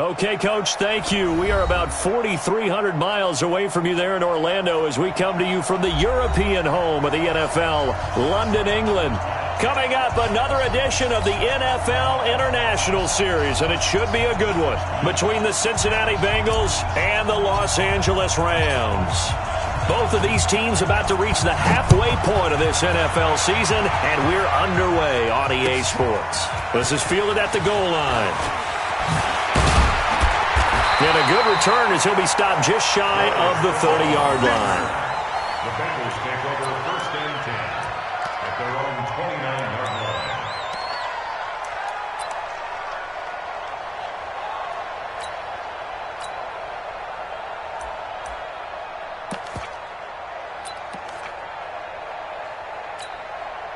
Okay, Coach, thank you. We are about 4,300 miles away from you there in Orlando as we come to you from the European home of the NFL, London, England. Coming up, another edition of the NFL International Series, and it should be a good one, between the Cincinnati Bengals and the Los Angeles Rams. Both of these teams about to reach the halfway point of this NFL season, and we're underway on EA Sports. This is fielded at the goal line. And a good return as he'll be stopped just shy of the 30-yard line. The Bengals take over first and 10 at their own 29-yard line.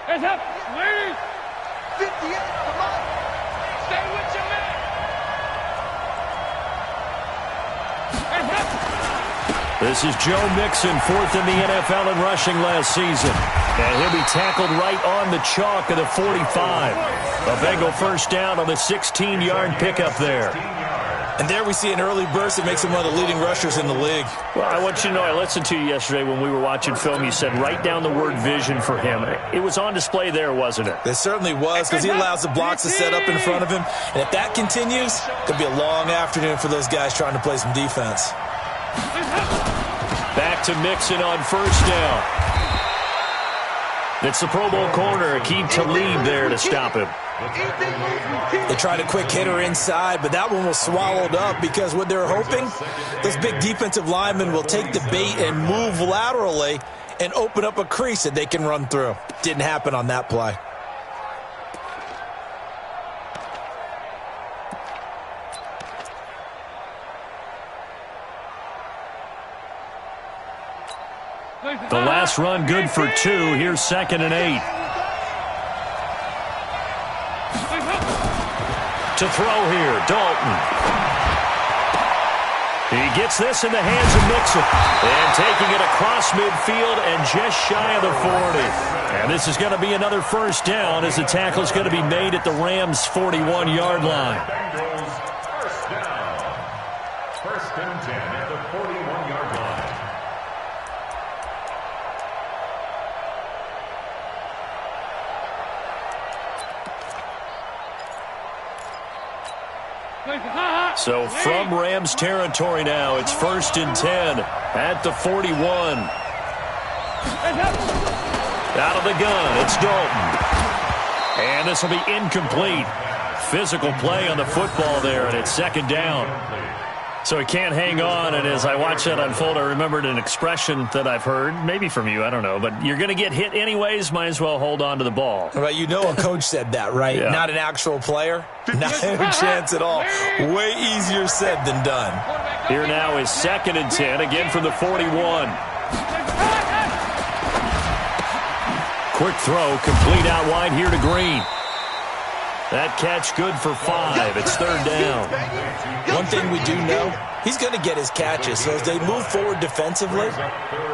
Hands up, ladies! 58, come on! Stay with your man! This is Joe Mixon, fourth in the NFL in rushing last season. And he'll be tackled right on the chalk of the 45. A Bengal first down on the 16-yard pickup there. And there we see an early burst that makes him one of the leading rushers in the league. Well, I want you to know, I listened to you yesterday when we were watching film. You said write down the word vision for him. It was on display there, wasn't it? It certainly was, because he allows the blocks to set up in front of him. And if that continues, it could be a long afternoon for those guys trying to play some defense. Back to Mixon on first down. It's the Pro Bowl corner, Akeem Talib there to stop him. They tried a quick hitter inside, but that one was swallowed up because what they're hoping, those big defensive linemen will take the bait and move laterally and open up a crease that they can run through. Didn't happen on that play. The last run good for 2. Here's 2nd and 8. To throw here, Dalton. He gets this in the hands of Mixon. And taking it across midfield and just shy of the 40. And this is going to be another first down as the tackle is going to be made at the Rams' 41-yard line. First down. First and 10 at the 41-yard line. So from Rams territory now, it's 1st and 10 at the 41. Out of the gun, it's Dalton. And this will be incomplete. Physical play on the football there, and it's 2nd down. So he can't hang on, and as I watch that unfold, I remembered an expression that I've heard, maybe from you, I don't know, but you're going to get hit anyways, might as well hold on to the ball. Right, you know a coach said that, right? Yeah. Not an actual player. Not a chance at all. Way easier said than done. Here now is 2nd and 10, again from the 41. Quick throw, complete out wide here to Green. That catch good for 5. It's 3rd down. One thing we do know, he's going to get his catches. So as they move forward defensively,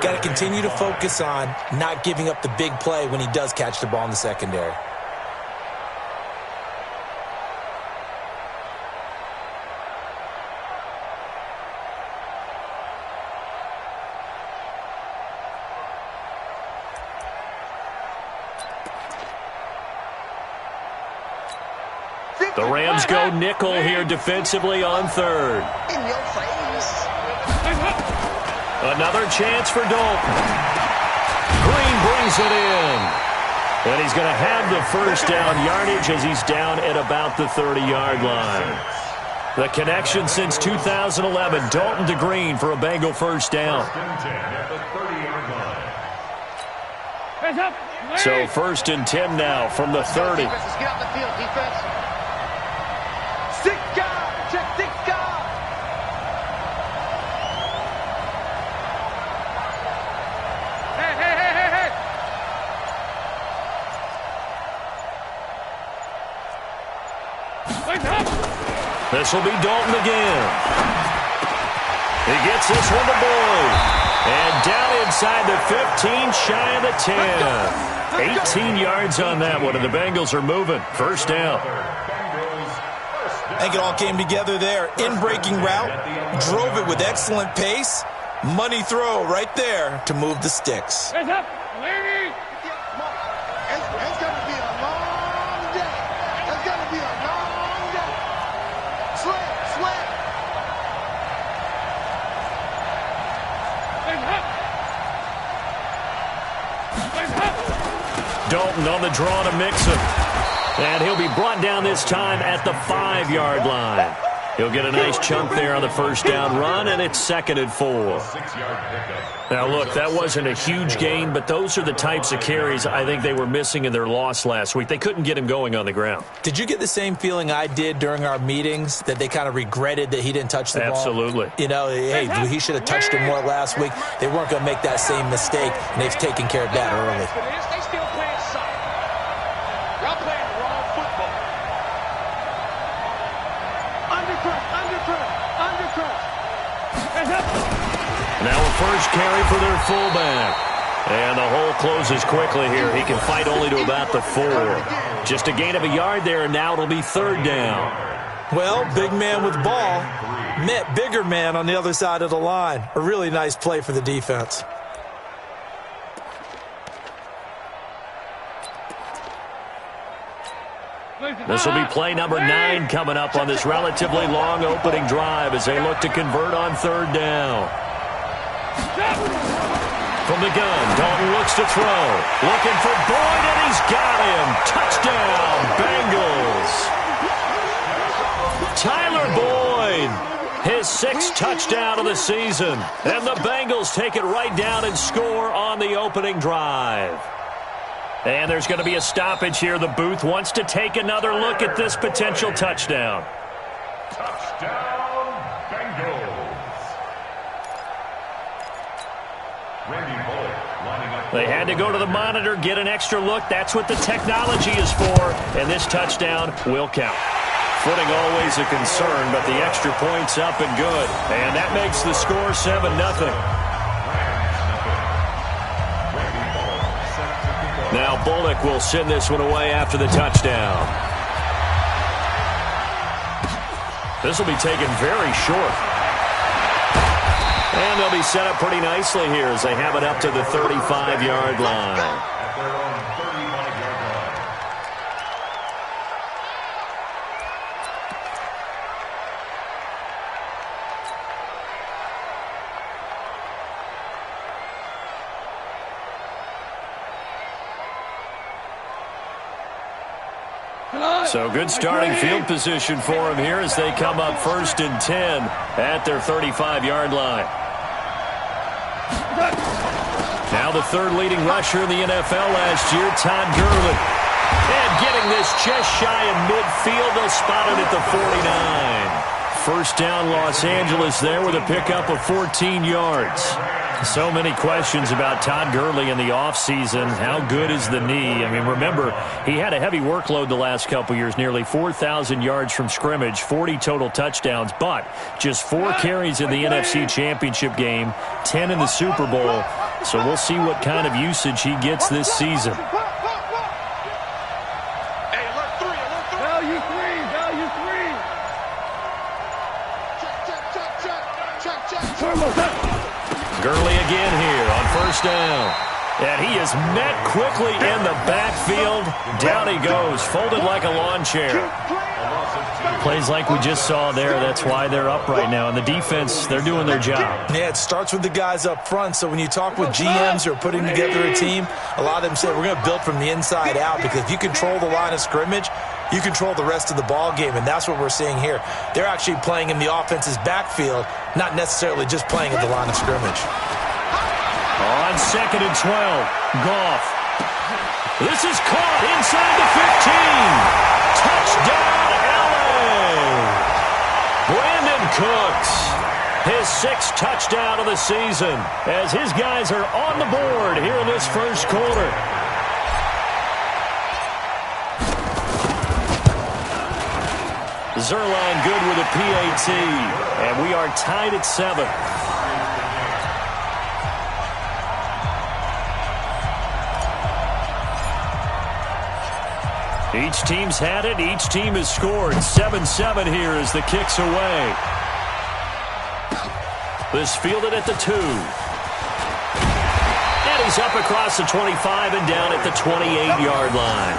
got to continue to focus on not giving up the big play when he does catch the ball in the secondary. The Rams go nickel here defensively on 3rd. In your face. Another chance for Dalton. Green brings it in. And he's going to have the first down yardage as he's down at about the 30-yard line. The connection since 2011, Dalton to Green for a Bengal first down. So 1st and 10 now from the 30. Get out the field, defense. 6 guard, check 6 guard. Hey. This will be Dalton again. He gets this one to Boyd. And down inside the 15, shy of the 10. 18 yards on that one, and the Bengals are moving. First down. I think it all came together there. In-breaking route, drove it with excellent pace. Money throw right there to move the sticks. Hands up, ladies. It's going to be a long day. It's going to be a long day. Slip. Hands up. Dalton on the draw to Mixon. And he'll be brought down this time at the 5-yard line. He'll get a nice chunk there on the first down run, and it's 2nd and 4. Now, look, that wasn't a huge gain, but those are the types of carries I think they were missing in their loss last week. They couldn't get him going on the ground. Did you get the same feeling I did during our meetings, that they kind of regretted that he didn't touch the ball? Absolutely. You know, hey, he should have touched it more last week. They weren't going to make that same mistake, and they've taken care of that early. They still playing soccer. Y'all playing the wrong football. Undercrunch. Hands up. Now a first carry for their fullback. And the hole closes quickly here. He can fight only to about the 4. Just a gain of a yard there, and now it'll be 3rd down. Well, big man with ball met bigger man on the other side of the line. A really nice play for the defense. This will be play number 9 coming up on this relatively long opening drive as they look to convert on 3rd down. From the gun, Dalton looks to throw. Looking for Boyd, and he's got him. Touchdown, Bengals. Tyler Boyd, his 6th touchdown of the season. And the Bengals take it right down and score on the opening drive. And there's going to be a stoppage here. The booth wants to take another look at this potential touchdown. Touchdown, Bengals. Randy Bullock lining up. They had to go to the monitor, get an extra look. That's what the technology is for. And this touchdown will count. Footing always a concern, but the extra point's up and good. And that makes the score 7-0. Now Bullock will send this one away after the touchdown. This will be taken very short. And they'll be set up pretty nicely here as they have it up to the 35-yard line. At their own 35-yard line. So good starting field position for them here as they come up 1st and 10 at their 35-yard line. Now the 3rd leading rusher in the NFL last year, Todd Gurley. And getting this just shy of midfield, they'll spot it at the 49. First down Los Angeles there with a pickup of 14 yards. So many questions about Todd Gurley in the offseason. How good is the knee? I mean, remember, he had a heavy workload the last couple years, nearly 4,000 yards from scrimmage, 40 total touchdowns, but just 4 carries in the NFC Championship game, 10 in the Super Bowl. So we'll see what kind of usage he gets this season. Hey, alert 3. Value 3. Check. Gurley again here on 1st down. And he is met quickly in the backfield. Down he goes, folded like a lawn chair. Plays like we just saw there. That's why they're up right now. And the defense, they're doing their job. Yeah, it starts with the guys up front. So when you talk with GMs who are putting together a team, a lot of them say we're going to build from the inside out, because if you control the line of scrimmage, you control the rest of the ball game, and that's what we're seeing here. They're actually playing in the offense's backfield, not necessarily just playing at the line of scrimmage. On 2nd and 12, Goff. This is caught inside the 15. Touchdown, LA. Brandon Cooks, his 6th touchdown of the season, as his guys are on the board here in this first quarter. Zerline good with a PAT, and we are tied at 7. Each team's had it. Each team has scored. 7-7 here as the kick's away. This fielded at the 2. And he's up across the 25 and down at the 28-yard line.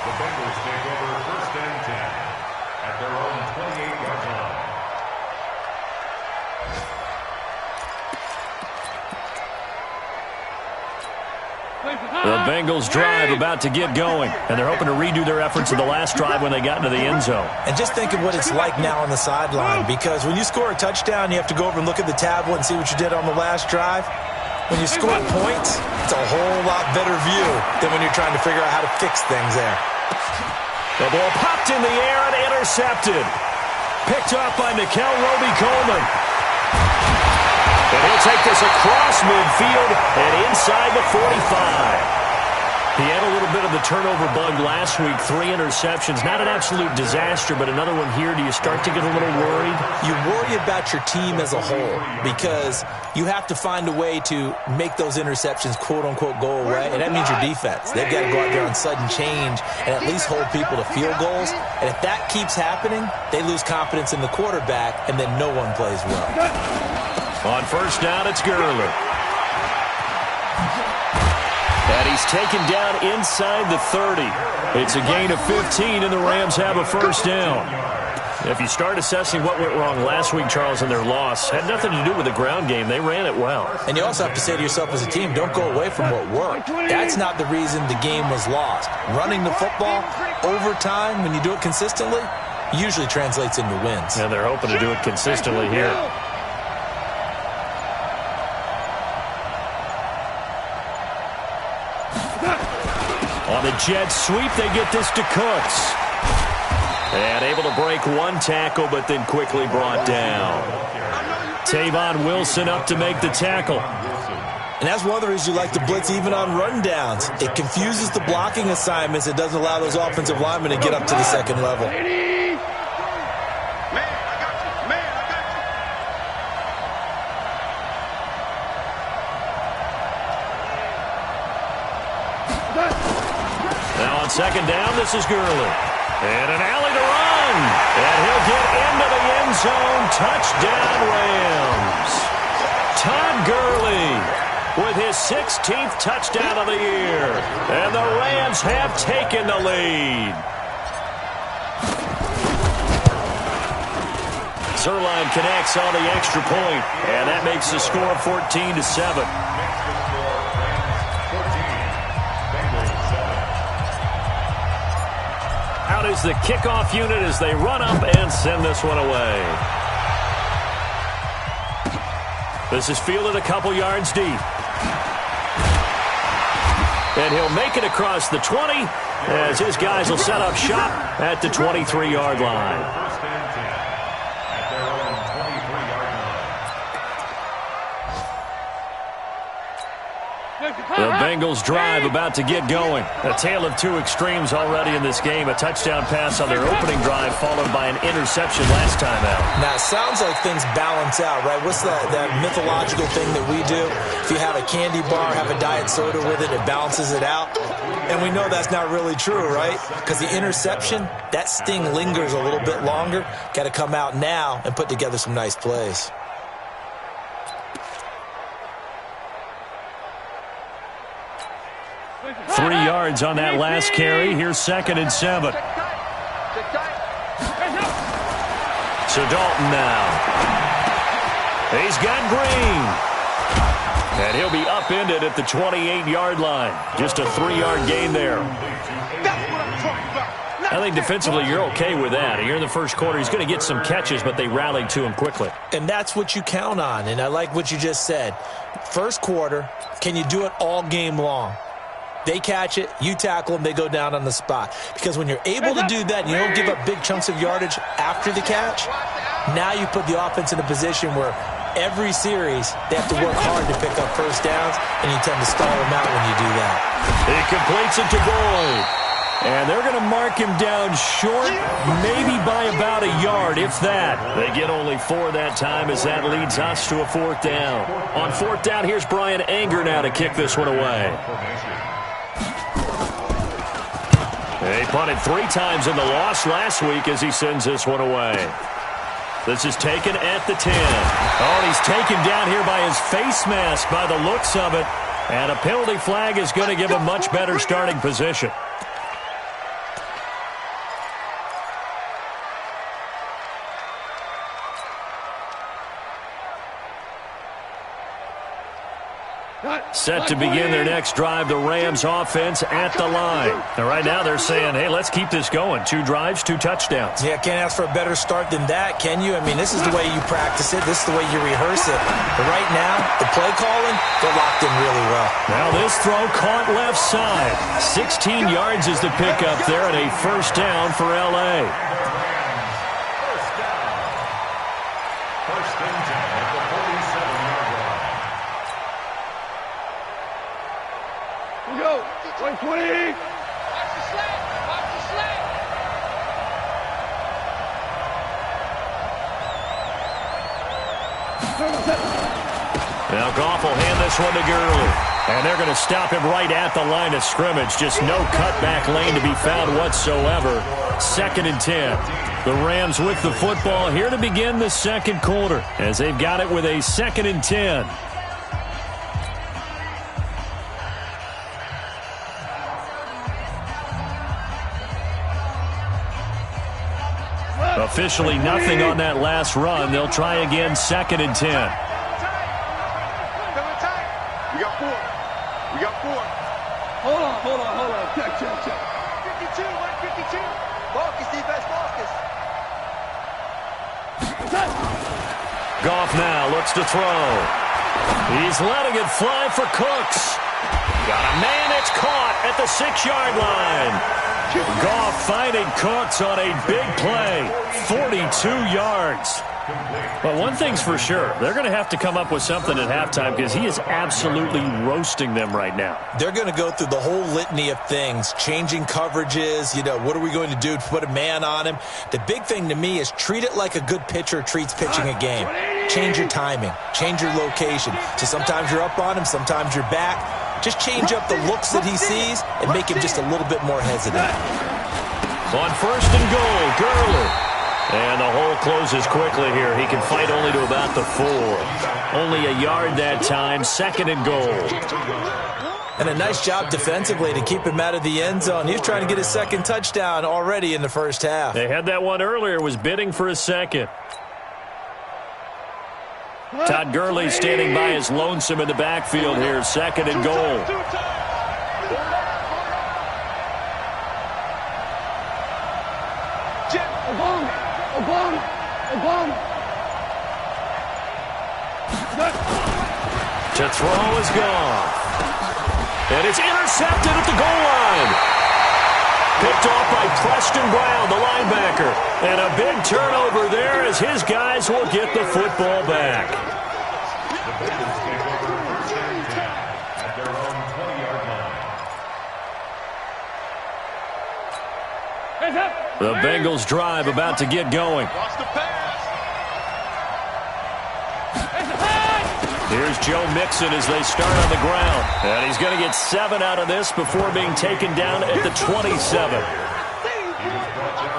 The Bengals take over first and 10 at their own 28-yard line. The Bengals drive about to get going, and they're hoping to redo their efforts in the last drive when they got into the end zone. And just think of what it's like now on the sideline, because when you score a touchdown, you have to go over and look at the tablet and see what you did on the last drive. When you score points, it's a whole lot better view than when you're trying to figure out how to fix things there. The ball popped in the air and intercepted. Picked up by Nickel Roby-Coleman. And he'll take this across midfield and inside the 45. He had a little bit of the turnover bug last week. 3 interceptions. Not an absolute disaster, but another one here. Do you start to get a little worried? You worry about your team as a whole because you have to find a way to make those interceptions, quote-unquote, go away, and that means your defense. They've got to go out there on sudden change and at least hold people to field goals. And if that keeps happening, they lose confidence in the quarterback, and then no one plays well. On first down, it's Gurley. And he's taken down inside the 30. It's a gain of 15, and the Rams have a first down. If you start assessing what went wrong last week, Charles, in their loss, had nothing to do with the ground game. They ran it well. And you also have to say to yourself as a team, don't go away from what worked. That's not the reason the game was lost. Running the football over time, when you do it consistently, usually translates into wins. And they're hoping to do it consistently here. On the jet sweep, they get this to Cooks. And able to break one tackle, but then quickly brought down. Tavon Wilson up to make the tackle. And that's one of the reasons you like to blitz even on rundowns. It confuses the blocking assignments. It doesn't allow those offensive linemen to get up to the second level. Now on second down, this is Gurley. And an alley to run. And he'll get into the end zone. Touchdown, Rams. Todd Gurley with his 16th touchdown of the year. And the Rams have taken the lead. Zerline connects on the extra point, and that makes the score 14-7. Out is the kickoff unit as they run up and send this one away. This is fielded a couple yards deep. And he'll make it across the 20 as his guys will set up shop at the 23-yard line. The Bengals drive about to get going. A tale of two extremes already in this game. A touchdown pass on their opening drive followed by an interception last time out. Now, it sounds like things balance out, right? What's that mythological thing that we do? If you have a candy bar, have a diet soda with it, it balances it out. And we know that's not really true, right? Because the interception, that sting lingers a little bit longer. Got to come out now and put together some nice plays. Three yards on that last carry. Here's 2nd and 7. So Dalton now. He's got Green. And he'll be upended at the 28-yard line. Just a 3-yard gain there. I think defensively you're okay with that. Here in the first quarter, he's going to get some catches, but they rallied to him quickly. And that's what you count on. And I like what you just said. First quarter, can you do it all game long? They catch it, you tackle them, they go down on the spot. Because when you're able to do that, and you don't give up big chunks of yardage after the catch, now you put the offense in a position where every series they have to work hard to pick up first downs, and you tend to stall them out when you do that. He completes it to Boyd. And they're going to mark him down short, maybe by about a yard, if that. They get only 4 that time as that leads us to a 4th down. On 4th down, here's Brian Anger now to kick this one away. They punted 3 times in the loss last week as he sends this one away. This is taken at the 10. Oh, he's taken down here by his face mask by the looks of it. And a penalty flag is going to give him much better starting position. Set to begin their next drive, the Rams offense at the line. And right now they're saying, hey, let's keep this going. 2 drives, 2 touchdowns. Yeah, can't ask for a better start than that, can you? I mean, this is the way you practice it. This is the way you rehearse it. But right now, the play calling, they're locked in really well. Now this throw caught left side. 16 yards is the pickup there and a first down for L.A. First and 10 at the 47-yard line. Go. 120. Watch the slant. Watch the slant. Now Goff will hand this one to Gurley. And they're going to stop him right at the line of scrimmage. Just no cutback lane to be found whatsoever. 2nd and 10. The Rams with the football here to begin the second quarter as they've got it with a 2nd and 10. Officially nothing on that last run. They'll try again, 2nd and 10. We got 4. We got 4. Hold on. Check. 52, 152. Marcus, defense, Marcus. Goff now looks to throw. He's letting it fly for Cooks. Got a man, it's caught at the 6-yard line. Goff finding Cooks on a big play. 42 yards. But one thing's for sure. They're going to have to come up with something at halftime because he is absolutely roasting them right now. They're going to go through the whole litany of things, changing coverages, what are we going to do to put a man on him? The big thing to me is treat it like a good pitcher treats pitching a game. Change your timing, change your location. So sometimes you're up on him, sometimes you're back. Just change up the looks that he sees and make him just a little bit more hesitant. On 1st and goal, Gurley. And the hole closes quickly here. He can fight only to about the 4. Only a yard that time, 2nd and goal. And a nice job defensively to keep him out of the end zone. He was trying to get his 2nd touchdown already in the first half. They had that one earlier, was bidding for a 2nd. Todd Gurley standing by his lonesome in the backfield here, 2nd and goal. To throw is gone. And it's intercepted at the goal line. Picked off by Preston Brown, the linebacker. And a big turnover there as his guys will get the football back. The Bengals take over first and 10 at their own 20-yard line. The Bengals drive about to get going. Watch the pass. Here's Joe Mixon as they start on the ground. And he's going to get 7 out of this before being taken down at the 27.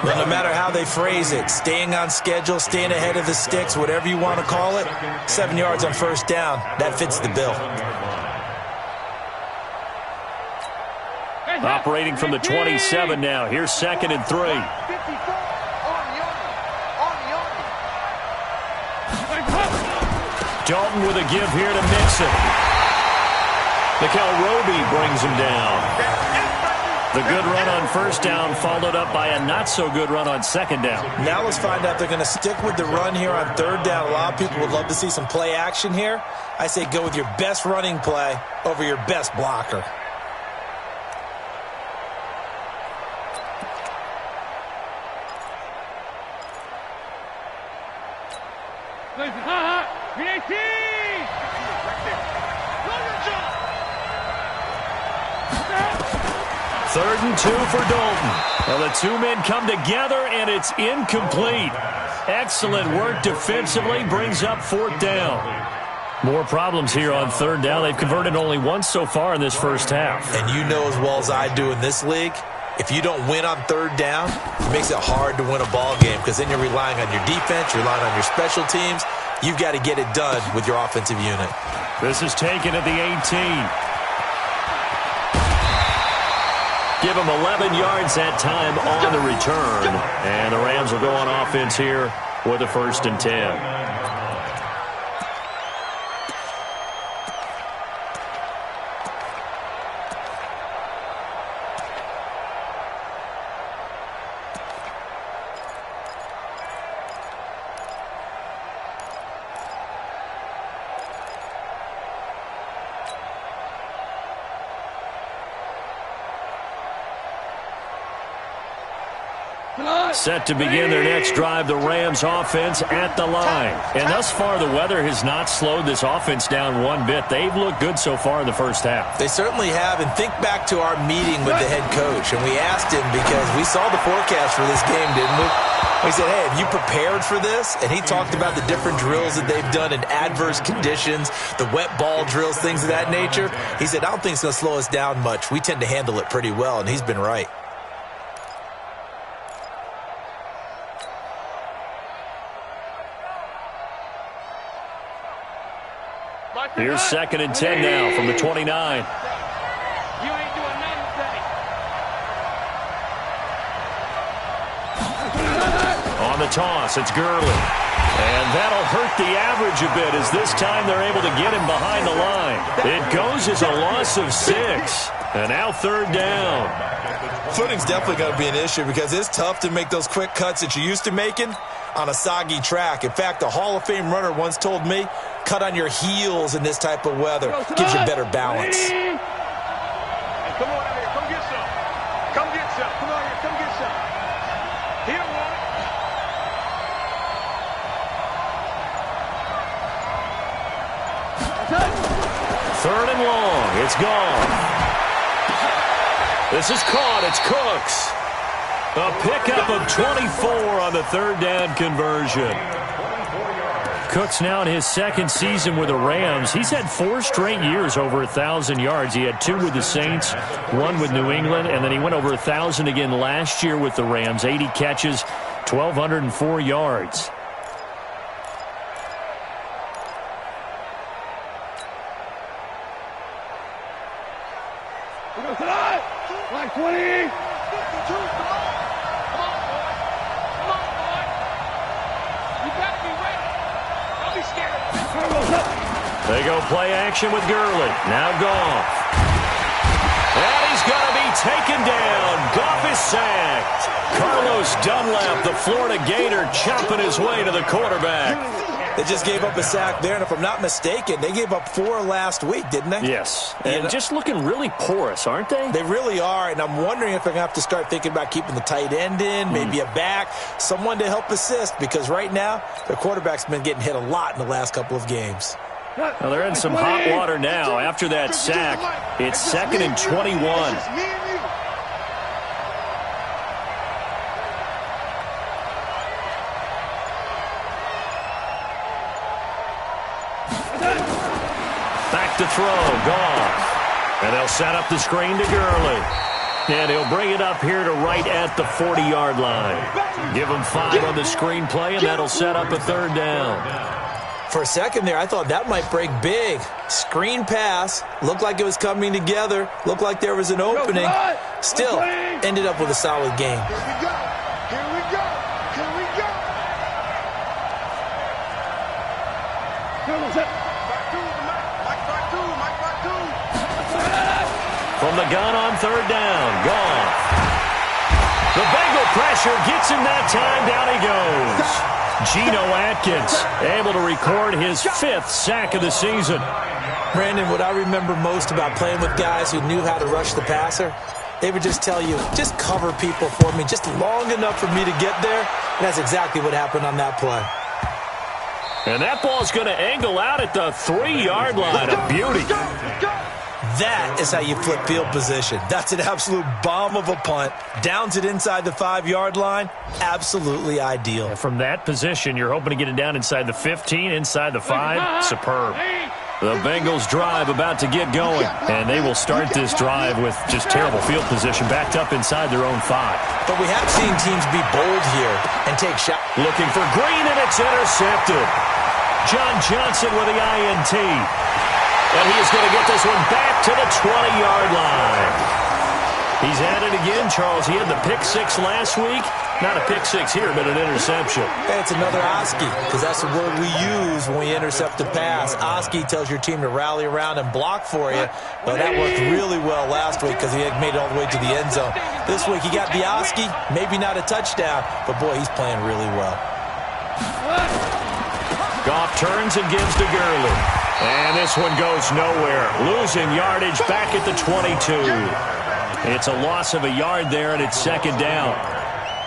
Well, no matter how they phrase it, staying on schedule, staying ahead of the sticks, whatever you want to call it, 7 yards on first down, that fits the bill. Operating from the 27 now. Here's 2nd and 3. Dalton with a give here to Mixon. Mikel Roby brings him down. The good run on first down followed up by a not-so-good run on 2nd down. Now let's find out they're going to stick with the run here on 3rd down. A lot of people would love to see some play action here. I say go with your best running play over your best blocker. Third and 2 for Dalton. Well, the 2 men come together, and it's incomplete. Excellent work defensively, brings up 4th down. More problems here on 3rd down. They've converted only once so far in this first half. And you know as well as I do in this league, If you don't win on third down, it makes it hard to win a ball game because then you're relying on your defense, you're relying on your special teams. You've got to get it done with your offensive unit. This is taken at the 18. Give him 11 yards that time on the return. And the Rams will go on offense here with a 1st and 10. Set to begin their next drive, the Rams offense at the line. And thus far, the weather has not slowed this offense down one bit. They've looked good so far in the first half. They certainly have. And think back to our meeting with the head coach. And we asked him because we saw the forecast for this game, didn't we? We said, hey, have you prepared for this? And he talked about the different drills that they've done in adverse conditions, the wet ball drills, things of that nature. He said, I don't think it's going to slow us down much. We tend to handle it pretty well, and he's been right. Here's 2nd and 10 now from the 29. You ain't doing nothing today. On the toss, it's Gurley. And that'll hurt the average a bit as this time they're able to get him behind the line. It goes as a loss of 6. And now 3rd down. Footing's definitely going to be an issue because it's tough to make those quick cuts that you're used to making on a soggy track. In fact, a Hall of Fame runner once told me, cut on your heels in this type of weather. Gives you better balance. Hey, come on out here. Come get some. Come get some. Come on here. Come get some. He don't want it. 3rd and long. It's gone. This is caught. It's Cooks. A pickup of 24 on the 3rd down conversion. Cooks now in his 2nd season with the Rams. He's had 4 straight years over 1,000 yards. He had 2 with the Saints, 1 with New England, and then he went over 1,000 again last year with the Rams. 80 catches, 1,204 yards. like 20. 52. They go play action with Gurley. Now Goff. And he's going to be taken down. Goff is sacked. Carlos Dunlap, the Florida Gator, chopping his way to the quarterback. They just gave up a sack there, and if I'm not mistaken, they gave up 4 last week, didn't they? Yes, and just looking really porous, aren't they? They really are, and I'm wondering if they're going to have to start thinking about keeping the tight end in, maybe a back, someone to help assist, because right now, their quarterback's been getting hit a lot in the last couple of games. Well, they're in some hot water now after that sack. It's 2nd and 21. Back to throw, Goff. And they'll set up the screen to Gurley. And he'll bring it up here to right at the 40-yard line. Give him 5 on the screen play, and that'll set up a 3rd down. For a second there, I thought that might break big. Screen pass. Looked like it was coming together. Looked like there was an opening. Still, ended up with a solid game. Here we go. Here we go. Here we go. From the gun on 3rd down, Goff. The Bengal pressure gets him that time. Down he goes. Geno Atkins able to record his 5th sack of the season. Brandon, what I remember most about playing with guys who knew how to rush the passer, they would just tell you, just cover people for me just long enough for me to get there. And that's exactly what happened on that play. And that ball's going to angle out at the 3-yard line. A beauty. That is how you flip field position. That's an absolute bomb of a punt. Downs it inside the 5-yard line. Absolutely ideal. And from that position, you're hoping to get it down inside the 15, inside the 5. Superb. The Bengals drive about to get going, and they will start this drive with just terrible field position, backed up inside their own 5. But we have seen teams be bold here and take shots. Looking for Green, and it's intercepted. John Johnson with the INT. And he is going to get this one back to the 20-yard line. He's at it again, Charles. He had the pick 6 last week. Not a pick 6 here, but an interception. Hey, it's another Oski, because that's the word we use when we intercept a pass. Oski tells your team to rally around and block for you. Well, that worked really well last week because he had made it all the way to the end zone. This week he got the Oski, maybe not a touchdown, but boy, he's playing really well. Goff turns and gives to Gurley. And this one goes nowhere. Losing yardage back at the 22. It's a loss of a yard there, and it's second down.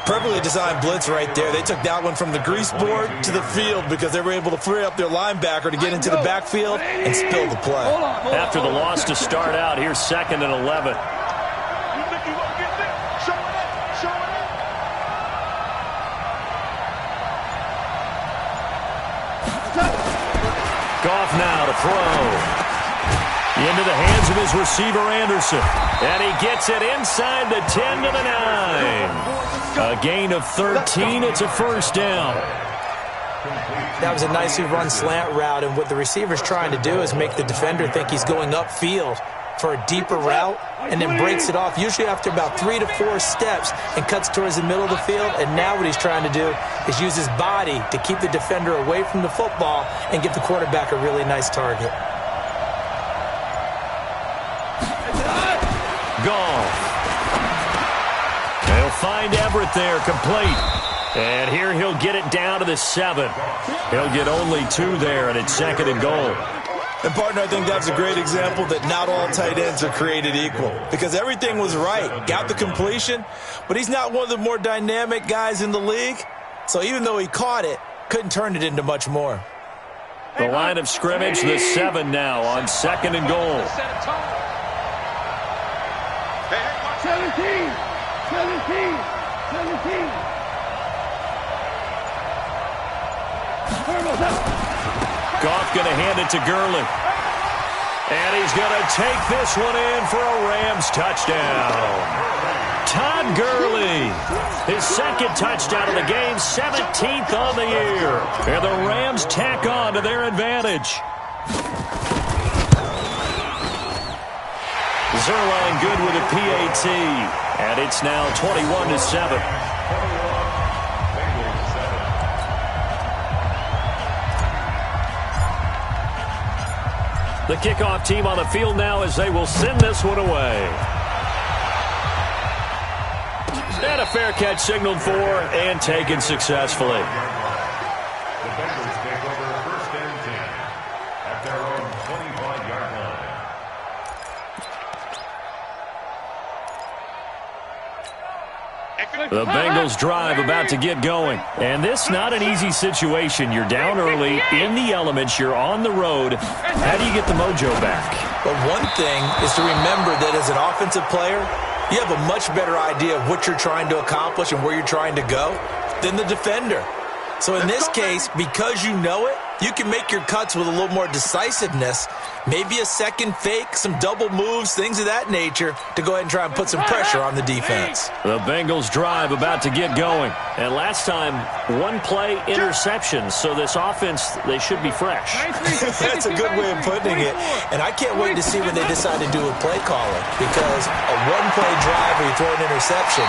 Perfectly designed blitz right there. They took that one from the grease board to the field because they were able to free up their linebacker to get into the backfield and spill the play. After the loss to start out, here's 2nd and 11. Goff now to throw. Into the hands of his receiver, Anderson. And he gets it inside the 10 to the 9. A gain of 13. It's a first down. That was a nicely run slant route, and what the receiver's trying to do is make the defender think he's going upfield for a deeper route and then breaks it off, usually after about 3 to 4 steps, and cuts towards the middle of the field. And now what he's trying to do is use his body to keep the defender away from the football and give the quarterback a really nice target. Goff. They'll find Everett there, complete. And here he'll get it down to the 7. He'll get only 2 there, and it's 2nd and goal. And, partner, I think that's a great example that not all tight ends are created equal, because everything was right. Got the completion, but he's not one of the more dynamic guys in the league. So even though he caught it, couldn't turn it into much more. The line of scrimmage, the 7 now on 2nd and goal. 17. Goff going to hand it to Gurley. And he's going to take this one in for a Rams touchdown. Todd Gurley, his 2nd touchdown of the game, 17th on the year. And the Rams tack on to their advantage. Zerline good with a PAT. And it's now 21-7. The kickoff team on the field now as they will send this one away. And a fair catch signaled for and taken successfully. The Bengals take over 1st and 10 at their own 25-yard line. The Bengals drive about to get going. And this not an easy situation. You're down early, in the elements, you're on the road. How do you get the mojo back? But one thing is to remember that as an offensive player, you have a much better idea of what you're trying to accomplish and where you're trying to go than the defender. So in this case, because you know it, you can make your cuts with a little more decisiveness, maybe a second fake, some double moves, things of that nature, to go ahead and try and put some pressure on the defense. The Bengals drive about to get going. And last time, 1-play interception. So this offense, they should be fresh. That's a good way of putting it. And I can't wait to see when they decide to do a play calling, because a 1-play drive where you throw an interception,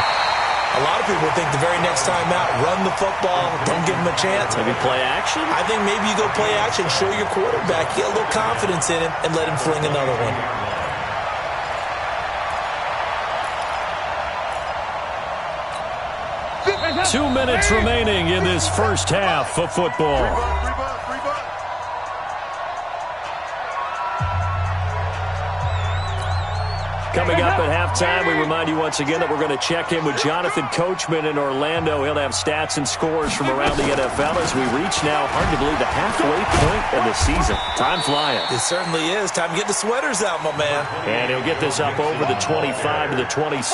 a lot of people think the very next time out, run the football, don't give them a chance. Maybe play action? I think maybe you go play action, show your quarterback, get a little confidence in him, and let him fling another one. Two minutes remaining in this first half of football. Coming up at halftime, we remind you once again that we're going to check in with Jonathan Coachman in Orlando. He'll have stats and scores from around the NFL as we reach now, hard to believe, the halfway point of the season. Time flying. It certainly is. Time to get the sweaters out, my man. And he'll get this up over the 25 to the 26.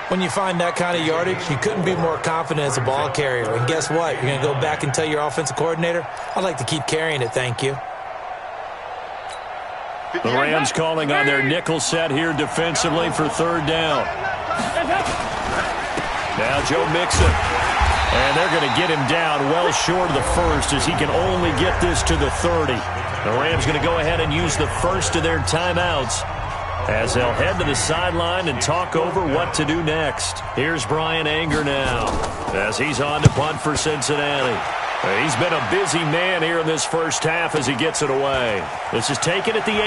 When you find that kind of yardage, you couldn't be more confident as a ball carrier. And guess what? You're going to go back and tell your offensive coordinator, I'd like to keep carrying it, thank you. The Rams calling on their nickel set here defensively for third down. Now Joe Mixon. And they're going to get him down well short of the first as he can only get this to the 30. The Rams going to go ahead and use the first of their timeouts as they'll head to the sideline and talk over what to do next. Here's Brian Anger now as he's on to punt for Cincinnati. He's been a busy man here in this first half as he gets it away. This is taken at the 18.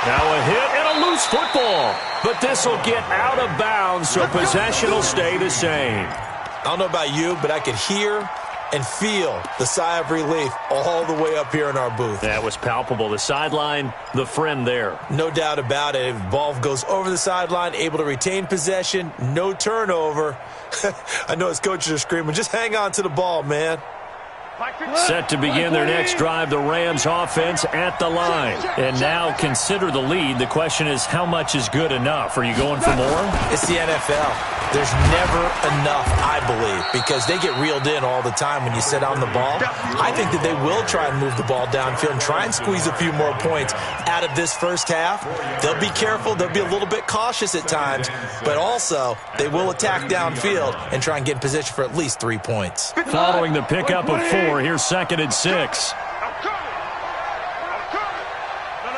Now a hit and a loose football. But this will get out of bounds, so possession will stay the same. I don't know about you, but I could hear and feel the sigh of relief all the way up here in our booth. That was palpable. The sideline, the friend there. No doubt about it. If the ball goes over the sideline, able to retain possession, no turnover. I know his coaches are screaming, just hang on to the ball, man. Set to begin their next drive, the Rams offense at the line. And now consider the lead. The question is, how much is good enough? Are you going for more? It's the NFL. There's never enough, I believe, because they get reeled in all the time when you sit on the ball. I think that they will try and move the ball downfield and try and squeeze a few more points out of this first half. They'll be careful. They'll be a little bit cautious at times, but also they will attack downfield and try and get in position for at least 3 points. Following the pickup of 4, here's 2nd and 6. I'm coming.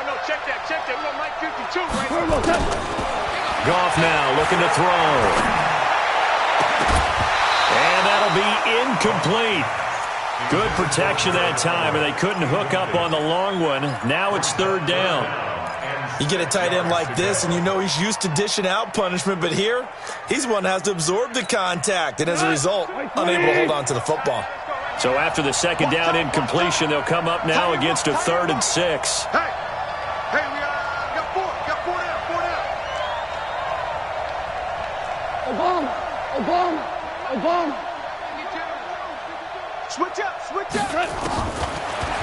No, check that. We got Mike 52 right here. Goff now looking to throw. And that'll be incomplete. Good protection that time, and they couldn't hook up on the long one. Now it's 3rd down. You get a tight end like this, and you know he's used to dishing out punishment, but here, he's one that has to absorb the contact, and as a result, unable to hold on to the football. So after the 2nd down incompletion, they'll come up now against a 3rd and 6. Hey, we got 4 down. Obama. Switch up.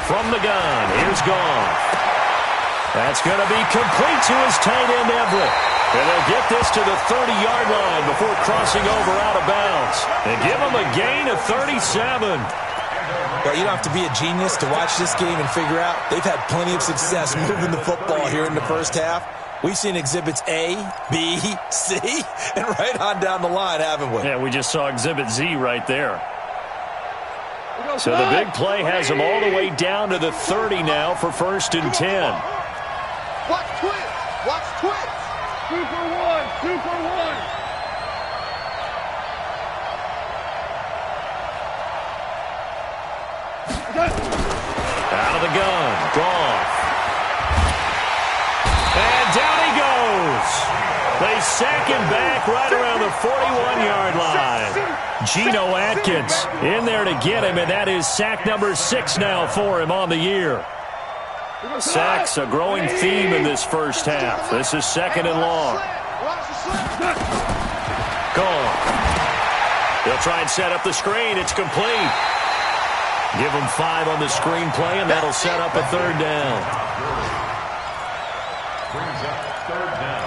From the gun, here's Goff. That's going to be complete to his tight end, Everett. And they'll get this to the 30-yard line before crossing over out of bounds. And give him a gain of 37. Well, you don't have to be a genius to watch this game and figure out they've had plenty of success moving the football here in the first half. We've seen exhibits A, B, C, and right on down the line, haven't we? Yeah, we just saw exhibit Z right there. So the big play has them all the way down to the 30 now for 1st and 10. Watch twins. 2 for 1. Out of the gun, Goff. And down he goes. They sack him back right around the 41-yard line. Geno Atkins in there to get him, and that is sack number 6 now for him on the year. Sacks a growing theme in this first half. This is 2nd and long. Goff. They'll try and set up the screen. It's complete. Give them 5 on the screen play, and that'll set up a 3rd down. Brings up 3rd down.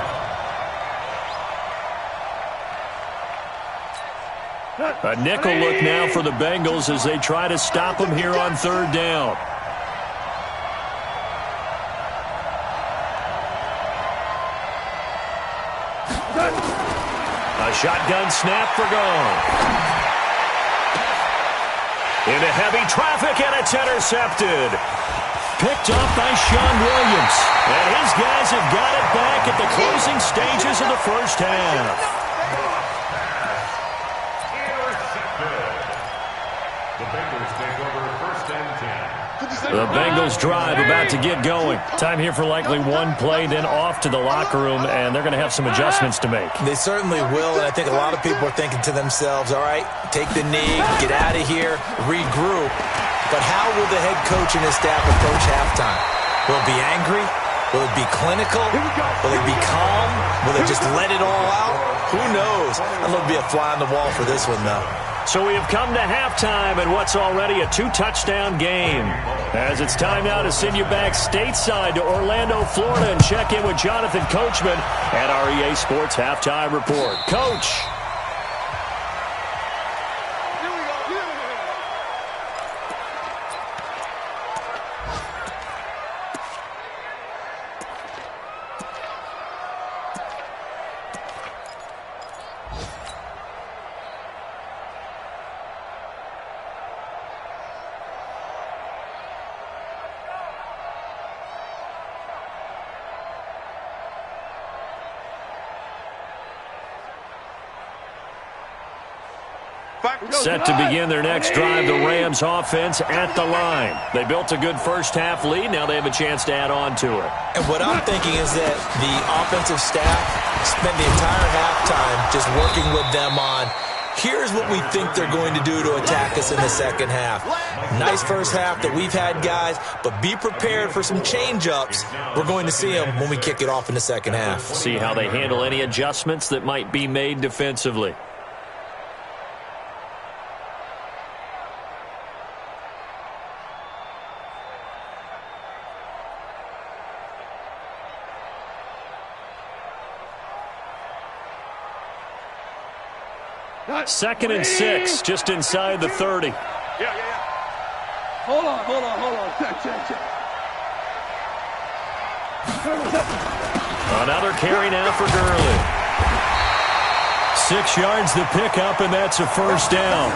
A nickel look now for the Bengals as they try to stop them here on 3rd down. A shotgun snap for Goff. Into heavy traffic, and it's intercepted. Picked up by Sean Williams. And his guys have got it back at the closing stages of the first half. The Bengals take over 1st and 10. The Bengals drive about to get going. Time here for likely one play, then off to the locker room, and they're going to have some adjustments to make. They certainly will, and I think a lot of people are thinking to themselves, all right, take the knee, get out of here, regroup. But how will the head coach and his staff approach halftime? Will it be angry? Will it be clinical? Will it be calm? Will they just let it all out? Who knows? I'd love to be a fly on the wall for this one, though. So we have come to halftime in what's already a 2-touchdown game. As it's time now to send you back stateside to Orlando, Florida, and check in with Jonathan Coachman at our EA Sports Halftime Report. Coach. Set to begin their next drive, the Rams offense at the line. They built a good first-half lead. Now they have a chance to add on to it. And what I'm thinking is that the offensive staff spent the entire halftime just working with them on, here's what we think they're going to do to attack us in the second half. Nice first half that we've had, guys, but be prepared for some change-ups. We're going to see them when we kick it off in the second half. See how they handle any adjustments that might be made defensively. Second and 6, just inside the 30. Hold on. Check. Another carry now for Gurley. 6 yards the pickup, and that's a first down.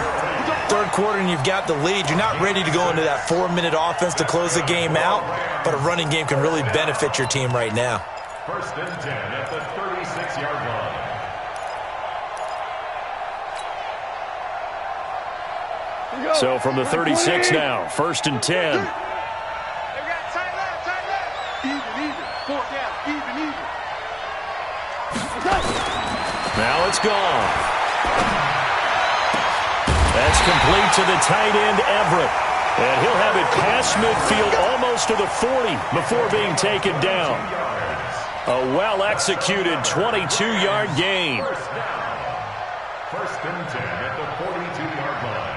Third quarter and you've got the lead. You're not ready to go into that 4-minute offense to close the game out, but a running game can really benefit your team right now. First and 10 at the 36-yard line. So from the 36 now, first and 10. Tight left. Even. 4th down. Even. Now it's gone. That's complete to the tight end, Everett. And he'll have it past midfield almost to the 40 before being taken down. A well-executed 22-yard gain. First and 10 at the 42-yard line.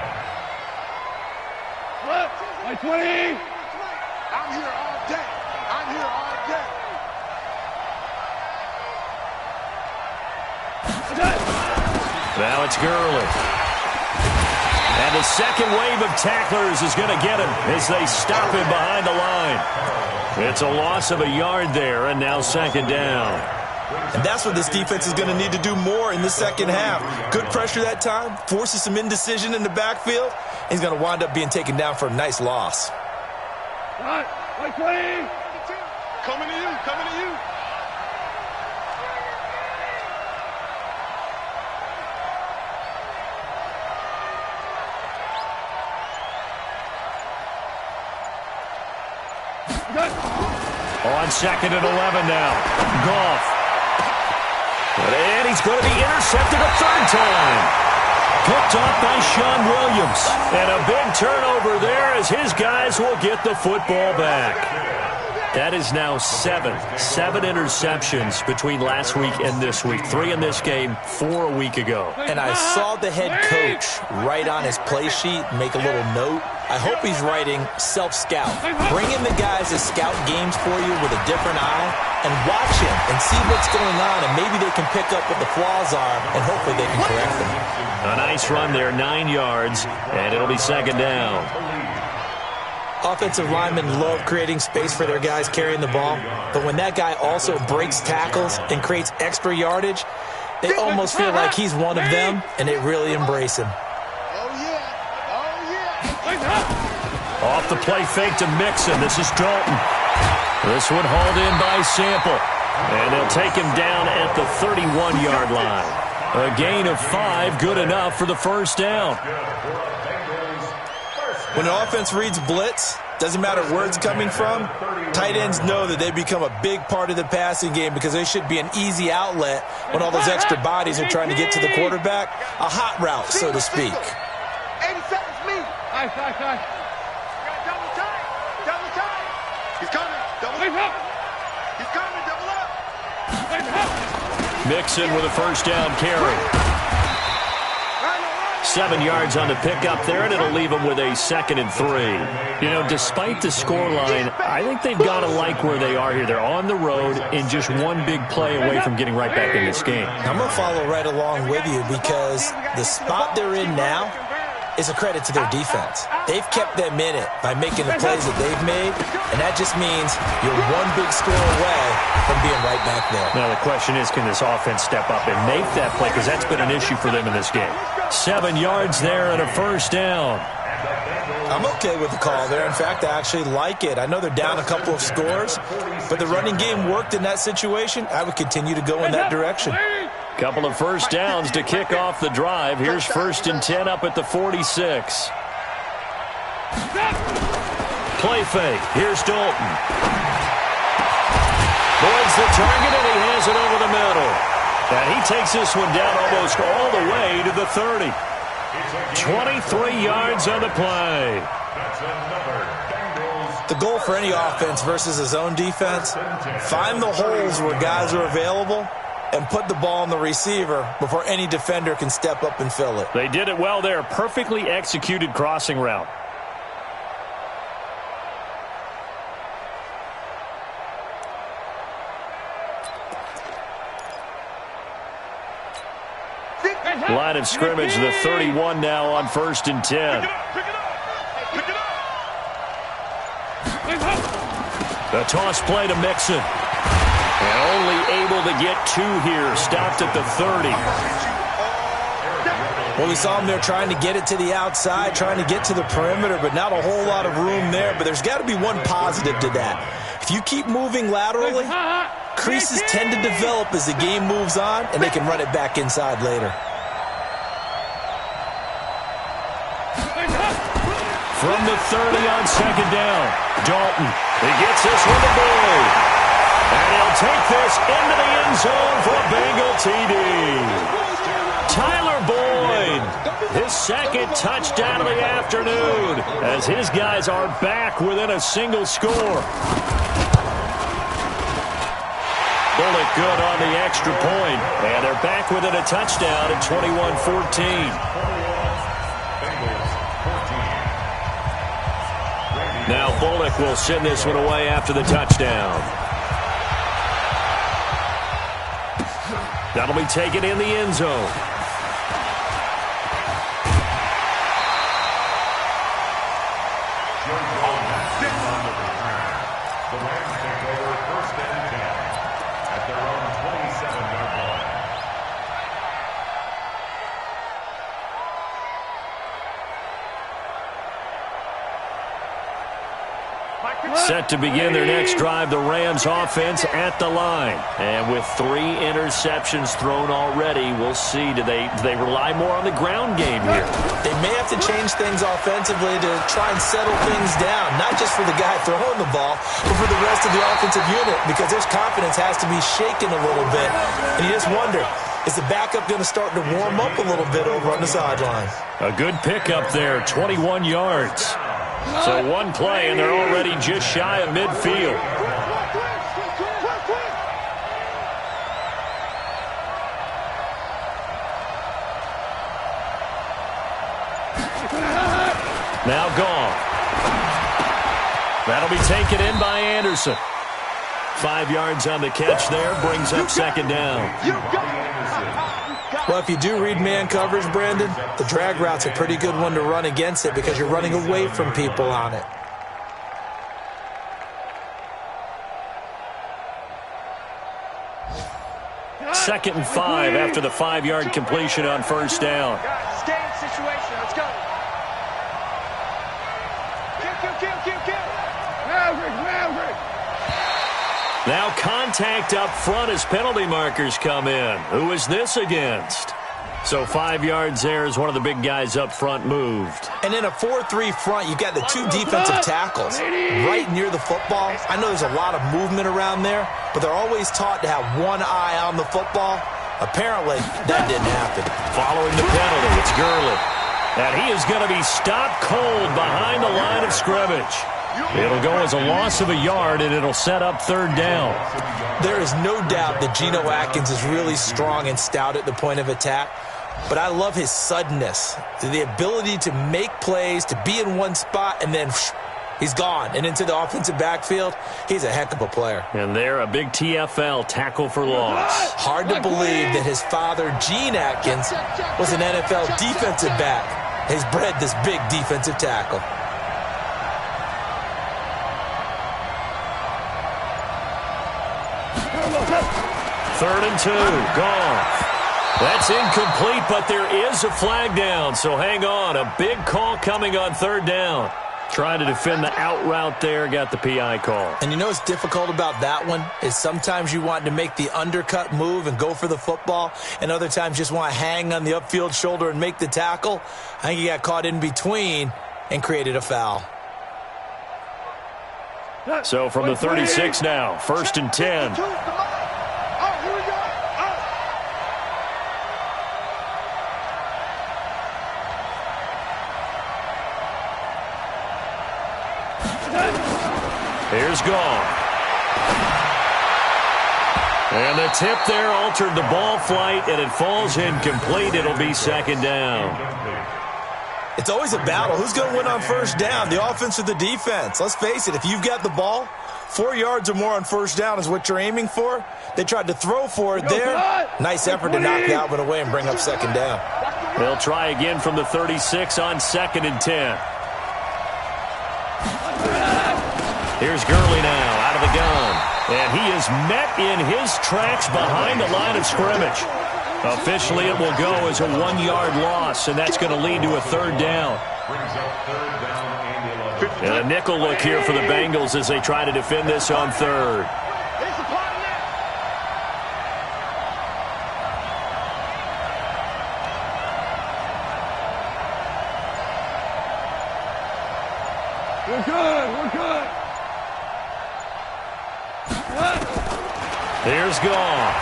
My 20. I'm here all day. Now it's Gurley. And the second wave of tacklers is going to get him as they stop him behind the line. It's a loss of a yard there, and now second down. And that's what this defense is going to need to do more in the second half. Good pressure that time, forces some indecision in the backfield. He's going to wind up being taken down for a nice loss. My 20. Coming to you. On second and 11 now. Goff. And he's going to be intercepted a third time. Picked off by Sean Williams. And a big turnover there as his guys will get the football back. That is now 7 interceptions between last week and this week. 3 in this game, 4 a week ago. And I saw the head coach write on his play sheet, make a little note. I hope he's writing self-scout. Bring in the guys that scout games for you with a different eye and watch him and see what's going on, and maybe they can pick up what the flaws are, and hopefully they can correct them. A nice run there, 9 yards, and it'll be second down. Offensive linemen love creating space for their guys carrying the ball, but when that guy also breaks tackles and creates extra yardage, they almost feel like he's one of them, and they really embrace him. Off the play fake to Mixon. This is Dalton. This one hauled in by Sample. And they'll take him down at the 31-yard line. A gain of 5, good enough for the first down. When an offense reads blitz, doesn't matter where it's coming from, tight ends know that they become a big part of the passing game because they should be an easy outlet when all those extra bodies are trying to get to the quarterback. A hot route, so to speak. 80 seconds, me. Aye. Double time. He's coming. Double up. He's coming. Double up. Mixon with a first down carry. 7 yards on the pickup there, and it'll leave them with a 2nd and 3. You know, despite the scoreline, I think they've got to like where they are here. They're on the road and just one big play away from getting right back in this game. I'm going to follow right along with you because the spot they're in now is a credit to their defense. They've kept them in it by making the plays that they've made, and that just means you're one big score away from being right back there. Now the question is, can this offense step up and make that play, because that's been an issue for them in this game. 7 yards there and a 1st down. I'm okay with the call there. In fact, I actually like it. I know they're down a couple of scores, but the running game worked in that situation. I would continue to go in that direction. Couple of 1st downs to kick off the drive. Here's 1st and 10 up at the 46. Play fake. Here's Dalton. Boyd's the target, and he has it over the middle. And he takes this one down almost all the way to the 30. 23 yards on the play. The goal for any offense versus his own defense, find the holes where guys are available and put the ball on the receiver before any defender can step up and fill it. They did it well there. Perfectly executed crossing route. Line of scrimmage, the 31 now on 1st and 10. The toss play to Mixon. And only able to get 2 here. Stopped at the 30. Well, we saw him there trying to get it to the outside, trying to get to the perimeter, but not a whole lot of room there. But there's got to be one positive to that. If you keep moving laterally, creases tend to develop as the game moves on, and they can run it back inside later. From the 30 on 2nd down, Dalton. He gets this one to Boyd. And he'll take this into the end zone for a Bengal TD. Tyler Boyd, his 2nd touchdown of the afternoon, as his guys are back within a single score. Bullock good on the extra point, and they're back within a touchdown at 21-14. Now Bullock will send this one away after the touchdown. That'll be taken in the end zone. Set to begin their next drive, the Rams offense at the line. And with 3 interceptions thrown already, we'll see. Do they rely more on the ground game here? They may have to change things offensively to try and settle things down, not just for the guy throwing the ball, but for the rest of the offensive unit, because their confidence has to be shaken a little bit. And you just wonder, is the backup going to start to warm up a little bit over on the sideline? A good pickup there, 21 yards. So one play, and they're already just shy of midfield. Now gone. That'll be taken in by Anderson. 5 yards on the catch there, brings up 2nd down. Well, if you do read man coverage, Brandon, the drag route's a pretty good one to run against it because you're running away from people on it. Second and 5 after the 5-yard completion on 1st down. Stay in situation. Let's go. Kill. Maverick. Now contact up front as penalty markers come in. Who is this against? So 5 yards there as one of the big guys up front moved. And in a 4-3 front, you've got the 2 defensive tackles right near the football. I know there's a lot of movement around there, but they're always taught to have one eye on the football. Apparently, that didn't happen. Following the penalty, it's Gurley. And he is going to be stopped cold behind the line of scrimmage. It'll go as a loss of a yard, and it'll set up 3rd down. There is no doubt that Geno Atkins is really strong and stout at the point of attack. but I love his suddenness, the ability to make plays, to be in one spot, and then he's gone and into the offensive backfield. He's a heck of a player. And there, a big TFL, tackle for loss. Hard to believe that his father, Gene Atkins, was an NFL defensive back. He's bred this big defensive tackle. Third and 2, gone. That's incomplete, but there is a flag down, so hang on. A big call coming on third down. Trying to defend the out route there, got the PI call. And you know what's difficult about that one is sometimes you want to make the undercut move and go for the football, and other times just want to hang on the upfield shoulder and make the tackle. I think he got caught in between and created a foul. So from the 36 now, first and 10. Here's gone. And the tip there altered the ball flight, and it falls incomplete. It'll be second down. It's always a battle. Who's going to win on first down, the offense or the defense? Let's face it, if you've got the ball, 4 yards or more on first down is what you're aiming for. They tried to throw for it there. Nice effort to knock that one away and bring up second down. They'll try again from the 36 on second and 10. Here's Gurley now out of the gun. And he is met in his tracks behind the line of scrimmage. Officially, it will go as a 1-yard loss, and that's going to lead to a third down. And a nickel look here for the Bengals as they try to defend this on third. We're good. We're good. Here's gone.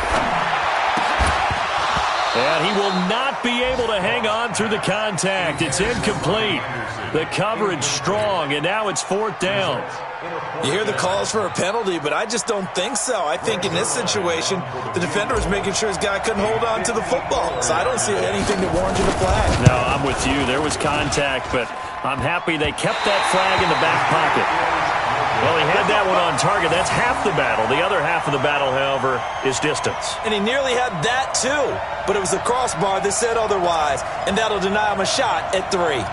And he will not be able to hang on through the contact. It's incomplete. The coverage strong, and now it's fourth down. You hear the calls for a penalty, but I just don't think so. I think in this situation, the defender was making sure his guy couldn't hold on to the football. So I don't see anything that warranted a flag. No, I'm with you. There was contact, but I'm happy they kept that flag in the back pocket. Well, he had that one on target. That's half the battle. The other half of the battle, however, is distance. And he nearly had that, too. But it was the crossbar that said otherwise, and that'll deny him a shot at 3.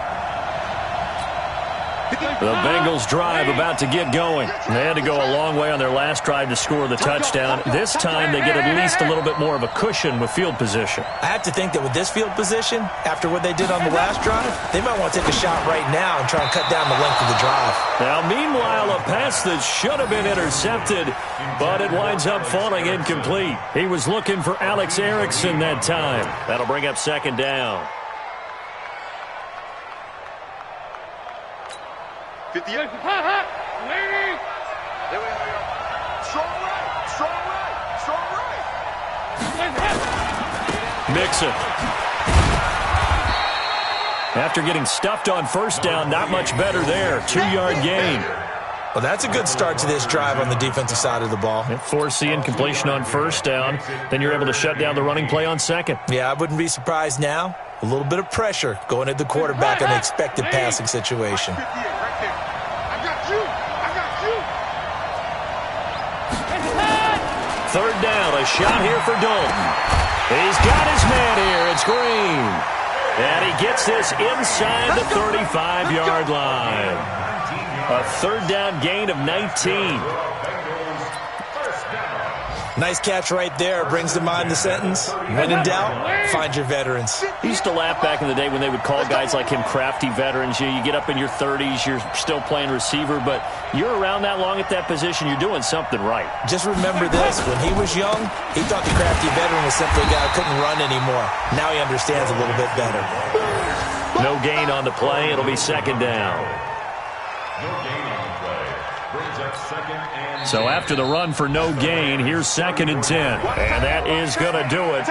The Bengals drive about to get going. They had to go a long way on their last drive to score the touchdown. This time they get at least a little bit more of a cushion with field position. I have to think that with this field position, after what they did on the last drive, they might want to take a shot right now and try and cut down the length of the drive. Now, meanwhile, a pass that should have been intercepted, but it winds up falling incomplete. He was looking for Alex Erickson that time. That'll bring up second down. 58. Lady. There we are. Strong right. Strong right. Strong right. Mixon. After getting stuffed on first down, not much better there. 2-yard gain. Well, that's a good start to this drive on the defensive side of the ball. Force the incompletion on first down. Then you're able to shut down the running play on second. Yeah, I wouldn't be surprised now. A little bit of pressure going at the quarterback in an expected passing situation. Third down, a shot here for Dalton. He's got his man here. It's Green. And he gets this inside the 35-yard line. A third down gain of 19. Nice catch right there. Brings to mind the sentence, when in doubt, find your veterans. I used to laugh back in the day when they would call guys like him crafty veterans. You get up in your 30s, you're still playing receiver, but you're around that long at that position, you're doing something right. Just remember this, when he was young, he thought the crafty veteran was simply a guy who couldn't run anymore. Now he understands a little bit better. No gain on the play. It'll be second down. No gain on the play. Brings up second and... So after the run for no gain, here's second and 10. And that is going to do it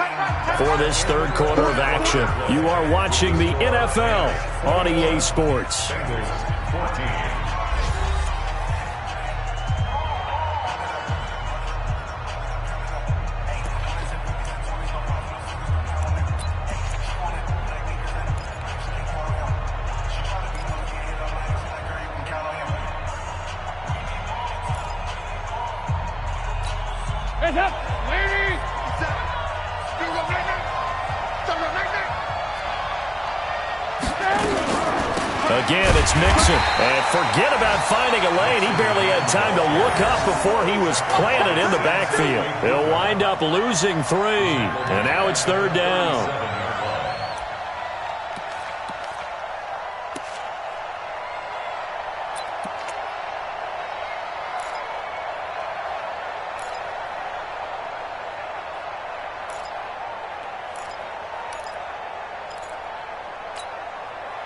for this third quarter of action. You are watching the NFL on EA Sports. Bengals 14. Hands up. Ladies. Again, it's Mixon. And forget about finding a lane. He barely had time to look up before he was planted in the backfield. He'll wind up losing 3. And now it's 3rd down.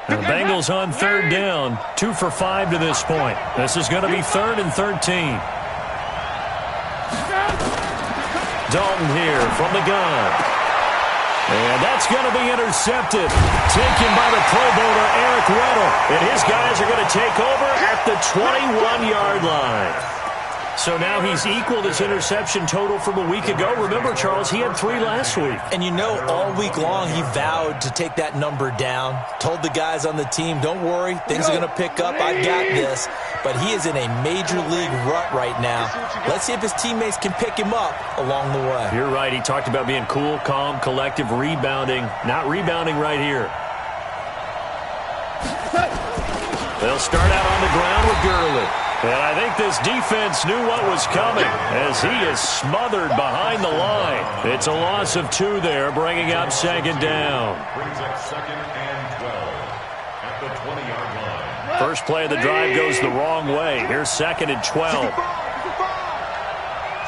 The Bengals on 3rd down, 2 for 5 to this point. This is going to be 3rd and 13. Dalton here from the gun. And that's going to be intercepted. Taken by the Pro Bowler Eric Weddle. And his guys are going to take over at the 21-yard line. So now he's equaled his interception total from a week ago. Remember, Charles, he had 3 last week. And you know, all week long he vowed to take that number down. Told the guys on the team, don't worry, things are going to pick up. I got this. But he is in a major league rut right now. Let's see if his teammates can pick him up along the way. You're right. He talked about being cool, calm, collective, rebounding. Not rebounding right here. They'll start out on the ground with Gurley. And I think this defense knew what was coming as he is smothered behind the line. It's a loss of 2 there, bringing up 2nd down. Brings up 2nd and 12 at the 20-yard line. First play of the drive goes the wrong way. Here's 2nd and 12.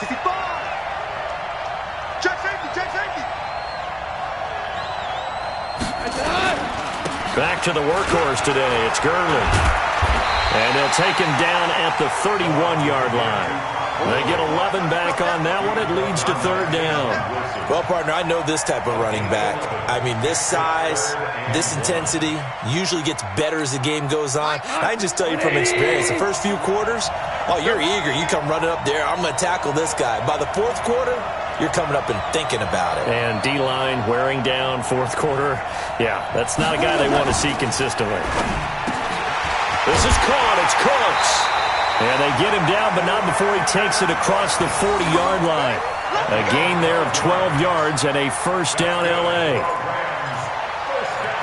65. Check safety. Back to the workhorse today. It's Gurley. And they'll take him down at the 31-yard line. They get 11 back on that one. It leads to 3rd down. Well, partner, I know this type of running back. I mean, this size, this intensity usually gets better as the game goes on. I can just tell you from experience, the first few quarters, oh, you're eager. You come running up there. I'm going to tackle this guy. By the 4th quarter, you're coming up and thinking about it. And D-line wearing down 4th quarter. Yeah, that's not a guy they want to see consistently. This is caught. It's Cooks. And they get him down, but not before he takes it across the 40-yard line. A gain there of 12 yards and a 1st down L.A.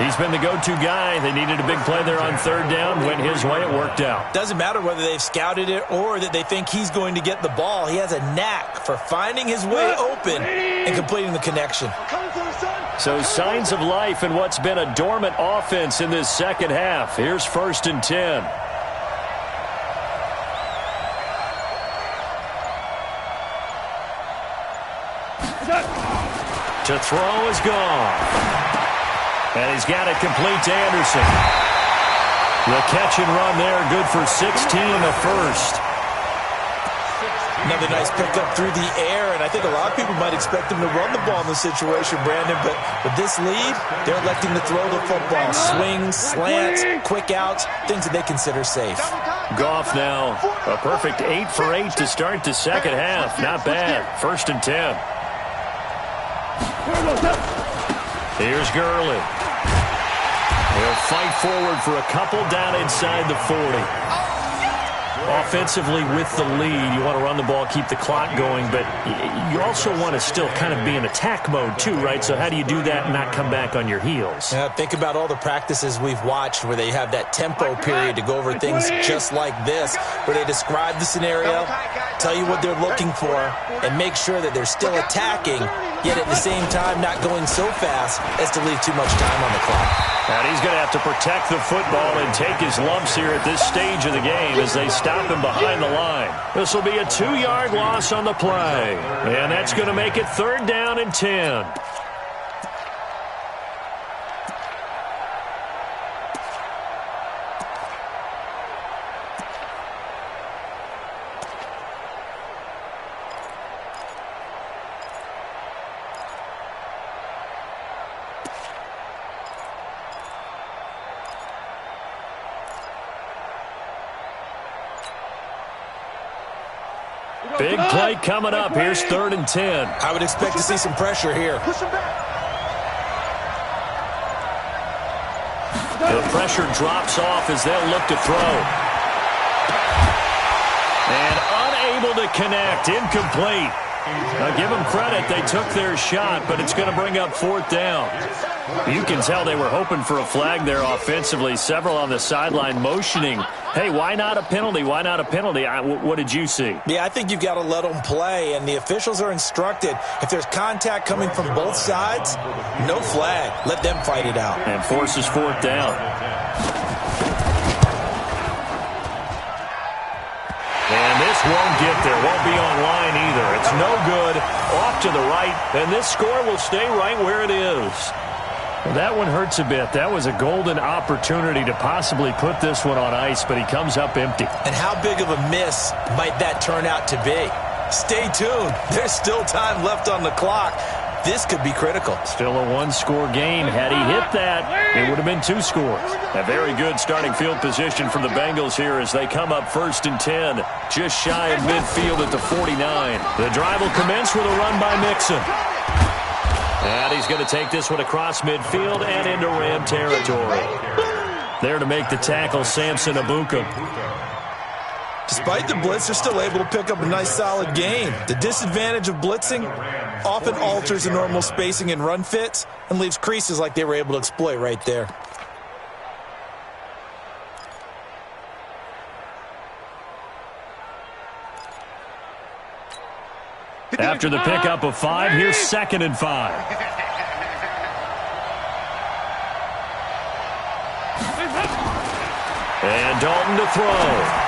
He's been the go-to guy. They needed a big play there on 3rd down. Went his way. It worked out. Doesn't matter whether they've scouted it or that they think he's going to get the ball. He has a knack for finding his way open and completing the connection. So signs of life in what's been a dormant offense in this 2nd half. Here's 1st and 10. To throw is gone. And he's got it complete to Anderson. The catch and run there, good for 16 the 1st. Another nice pickup through the air, and I think a lot of people might expect him to run the ball in this situation, Brandon, but with this lead, they're electing to throw the football. Swings, slants, quick outs, things that they consider safe. Goff now, a perfect 8 for 8 to start the 2nd half. Not bad. 1st and 10. Here's Gurley. He'll fight forward for a couple down inside the 40. Offensively with the lead, you want to run the ball, keep the clock going, but you also want to still kind of be in attack mode too, right? So how do you do that and not come back on your heels? Yeah, think about all the practices we've watched where they have that tempo period to go over things just like this, where they describe the scenario, tell you what they're looking for, and make sure that they're still attacking, yet at the same time not going so fast as to leave too much time on the clock. And he's going to have to protect the football and take his lumps here at this stage of the game as they stop him behind the line. This will be a 2-yard loss on the play. And that's going to make it 3rd down and 10. Big play coming up. Here's 3rd and 10. I would expect to see some pressure here. The pressure drops off as they'll look to throw. And unable to connect. Incomplete. Now, give them credit. They took their shot, but it's going to bring up 4th down. You can tell they were hoping for a flag there offensively. Several on the sideline motioning, hey, why not a penalty? Why not a penalty? What did you see? Yeah, I think you've got to let them play, and the officials are instructed. If there's contact coming from both sides, no flag. Let them fight it out. And forces 4th down. And this won't get there. Won't be online either. It's no good. Off to the right. And this score will stay right where it is. Well, that one hurts a bit. That was a golden opportunity to possibly put this one on ice, but he comes up empty. And how big of a miss might that turn out to be? Stay tuned. There's still time left on the clock. This could be critical. Still a 1-score game. Had he hit that, it would have been 2 scores. A very good starting field position for the Bengals here as they come up 1st and 10. Just shy of midfield at the 49. The drive will commence with a run by Mixon. And he's going to take this one across midfield and into Ram territory. There to make the tackle, Samson Abuka. Despite the blitz, they're still able to pick up a nice solid gain. The disadvantage of blitzing often alters the normal spacing and run fits and leaves creases like they were able to exploit right there. After the pickup of 5, here's 2nd and 5. And Dalton to throw.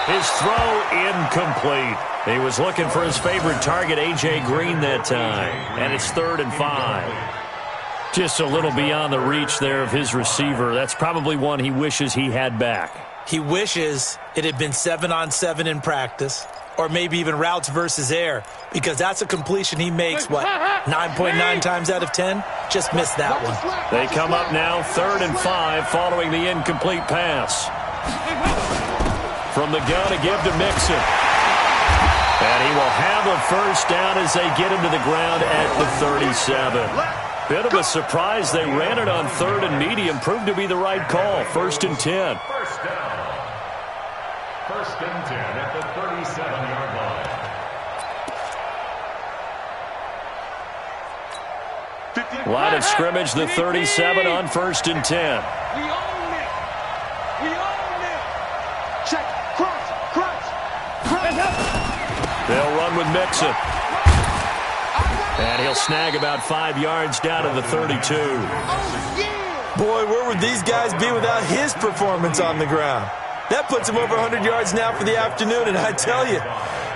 His throw incomplete. He was looking for his favorite target, A.J. Green, that time. And it's 3rd and 5. Just a little beyond the reach there of his receiver. That's probably one he wishes he had back. He wishes it had been 7-on-7 in practice, or maybe even routes versus air, because that's a completion he makes, 9.9 times out of 10? Just missed that one. They come up now 3rd and 5 following the incomplete pass. From the gun, a give to Mixon. And he will have a 1st down as they get him to the ground at the 37. Bit of a surprise. They ran it on 3rd and medium. Proved to be the right call. 1st and 10. 1st down. 1st and 10 at the 37-yard line. Line of scrimmage, the 37 on 1st and 10. We own it. We own it. Check. Cross. They'll run with Mixon. And he'll snag about 5 yards down to the 32. Boy, where would these guys be without his performance on the ground? That puts him over 100 yards now for the afternoon, and I tell you,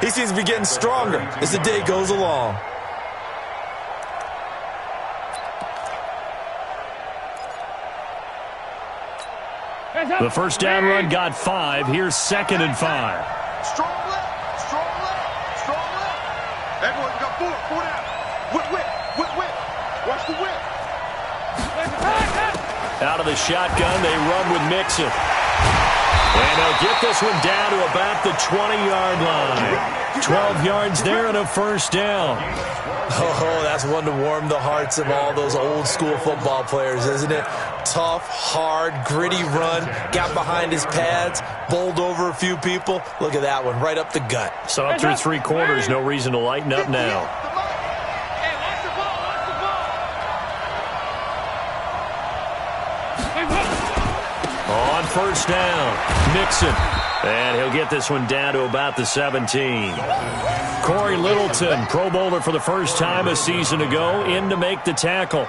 he seems to be getting stronger as the day goes along. The 1st down run got 5. Here's 2nd and 5. Strong left. Everyone got 4 down. Whip. Watch the whip. Out of the shotgun, they run with Mixon. And they'll get this one down to about the 20-yard line. 12 yards there and a 1st down. Oh, that's one to warm the hearts of all those old-school football players, isn't it? Tough, hard, gritty run, got behind his pads, bowled over a few people. Look at that one, right up the gut. So up through 3 quarters, no reason to lighten up now. Hey, watch the ball. On 1st down, Mixon. And he'll get this one down to about the 17. Corey Littleton, Pro Bowler for the first time a season ago, in to make the tackle.